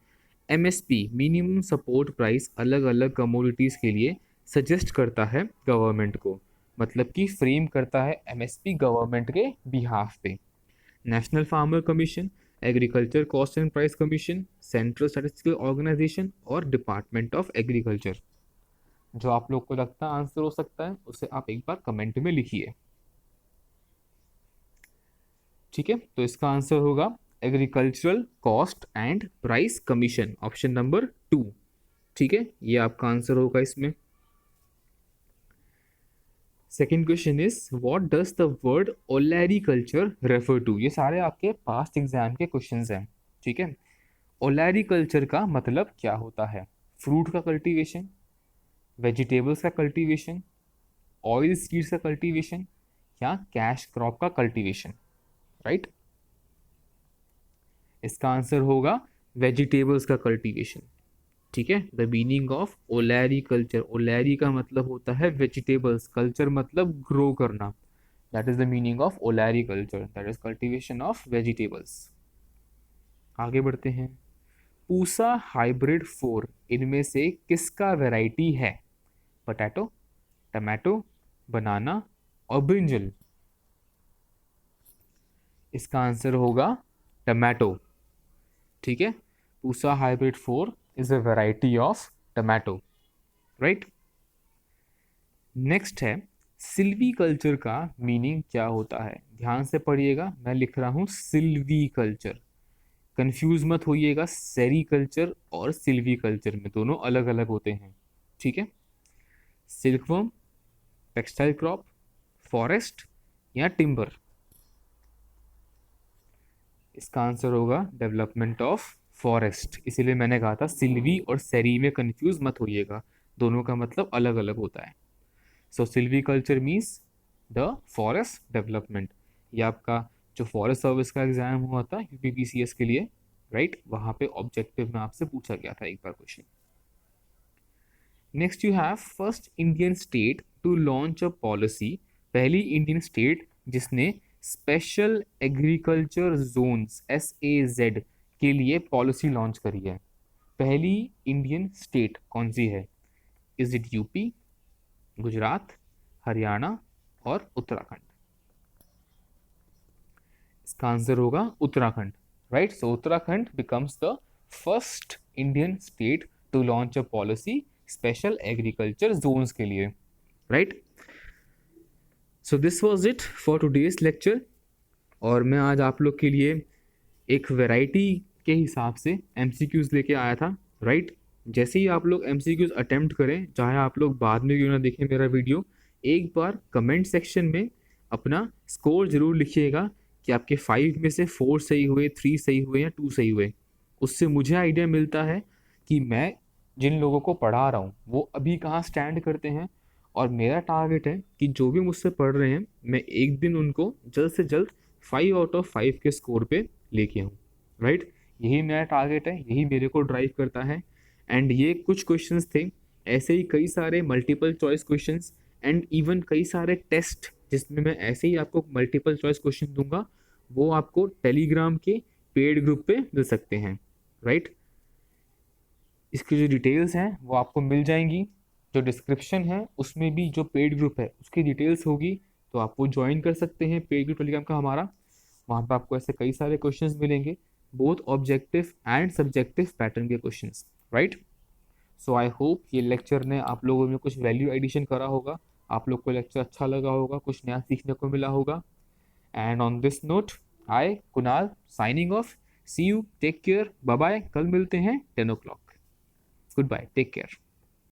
MSP minimum support price अलग अलग कमोडिटीज़ के लिए सजेस्ट करता है गवर्नमेंट को, मतलब कि फ्रेम करता है एमएसपी गवर्नमेंट के बिहाफ पे। National farmer commission, agriculture cost and price commission, central statistical organisation और डिपार्टमेंट ऑफ एग्रीकल्चर। जो आप लोग को लगता है आंसर हो सकता है उसे आप एक बार कमेंट में लिखिए। ठीक है, तो इसका आंसर होगा agricultural cost and price commission, option number 2। ठीक है, ये आपका आंसर होगा इसमें। Second question is what does the word olericulture refer to. ये सारे आपके पास्ट एग्जाम के क्वेश्चंस हैं। ठीक है, ओलैरिकल्चर का मतलब क्या होता है? फ्रूट का कल्टीवेशन, वेजिटेबल्स का कल्टीवेशन, ऑयल सीड्स का कल्टीवेशन या कैश क्रॉप का कल्टीवेशन, राइट? इसका आंसर होगा वेजिटेबल्स का कल्टीवेशन। ठीक है, the meaning of olericulture, olery का मतलब होता है वेजिटेबल्स, कल्चर मतलब ग्रो करना, that is the meaning of olericulture, that is cultivation of vegetables. आगे बढ़ते हैं। पूसा हाइब्रिड 4 इनमें से किसका वैरायटी है? पोटैटो, टमाटो, बनाना और ब्रिंजल। इसका आंसर होगा टमाटो। ठीक है, Pusa hybrid 4 is a variety of tomato, right? Next है, सिल्वी कल्चर का मीनिंग क्या होता है? ध्यान से पढ़िएगा, मैं लिख रहा हूं सिल्वी कल्चर, कंफ्यूज मत होइएगा, सेरी कल्चर और सिल्वी कल्चर में दोनों अलग अलग होते हैं। ठीक है, सिल्कवर्म, टेक्सटाइल क्रॉप, फॉरेस्ट या टिम्बर। इसका आंसर होगा डेवलपमेंट ऑफ फॉरेस्ट, इसीलिए मैंने कहा था सिल्वी और सेरी में कंफ्यूज मत होइएगा, दोनों का मतलब अलग अलग होता है। So silviculture means the forest development. ये आपका जो फॉरेस्ट सर्विस का एग्जाम हुआ था यूपीपीसीएस के लिए, राइट, वहां पे ऑब्जेक्टिव में आपसे पूछा गया था एक बार question. Next you have first Indian state to launch a policy, पहली इंडियन स्टेट जिसने स्पेशल एग्रीकल्चर जोन्स SAZ के लिए पॉलिसी लॉन्च करी है। पहली इंडियन स्टेट कौन सी है? Is it UP, Gujarat, Haryana और उत्तराखंड? इसका आंसर होगा Uttarakhand, right? So Uttarakhand becomes the first Indian state to launch a policy special agriculture zones के लिए, right? So this was it for today's lecture, और मैं आज आप लोग के लिए एक वैरायटी के हिसाब से MCQs लेके आया था, राइट? जैसे ही आप लोग MCQs अटेम्प्ट करें, चाहे आप लोग बाद में क्यों ना देखें मेरा वीडियो, एक बार कमेंट सेक्शन में अपना स्कोर जरूर लिखिएगा कि आपके 5 में से 4 सही हुए, 3 सही हुए या 2 सही हुए। उससे मुझे आइडिया मिलता है कि मैं जिन लोगों को पढ़ा रहा हूँ वो अभी कहाँ स्टैंड करते हैं, और मेरा टारगेट है कि जो भी मुझसे पढ़ रहे हैं मैं एक दिन उनको जल्द से जल्द 5/5 के स्कोर पे लेके आऊँ, राइट? यही मेरा टारगेट है, यही मेरे को ड्राइव करता है। एंड ये कुछ क्वेश्चंस थे, ऐसे ही कई सारे multiple choice questions and even कई सारे टेस्ट जिसमें मैं ऐसे ही आपको मल्टीपल चॉइस क्वेश्चन दूंगा, वो आपको टेलीग्राम के पेड ग्रुप पे मिल सकते हैं, राइट? इसकी जो डिटेल्स हैं वो आपको मिल जाएंगी, जो डिस्क्रिप्शन है उसमें भी जो पेड ग्रुप है उसकी डिटेल्स होगी, तो आप वो ज्वाइन कर सकते हैं पेड ग्रुप टेलीग्राम का हमारा। वहाँ पे आपको ऐसे कई सारे क्वेश्चंस मिलेंगे, both objective and subjective pattern के questions, right? So I hope ये लेक्चर ने आप लोगों में कुछ वैल्यू एडिशन करा होगा, आप लोग को लेक्चर अच्छा लगा होगा, कुछ नया सीखने को मिला होगा। And on this note I Kunal signing off, see you, take care, bye bye, कल मिलते हैं 10 o'clock। Good bye, take care.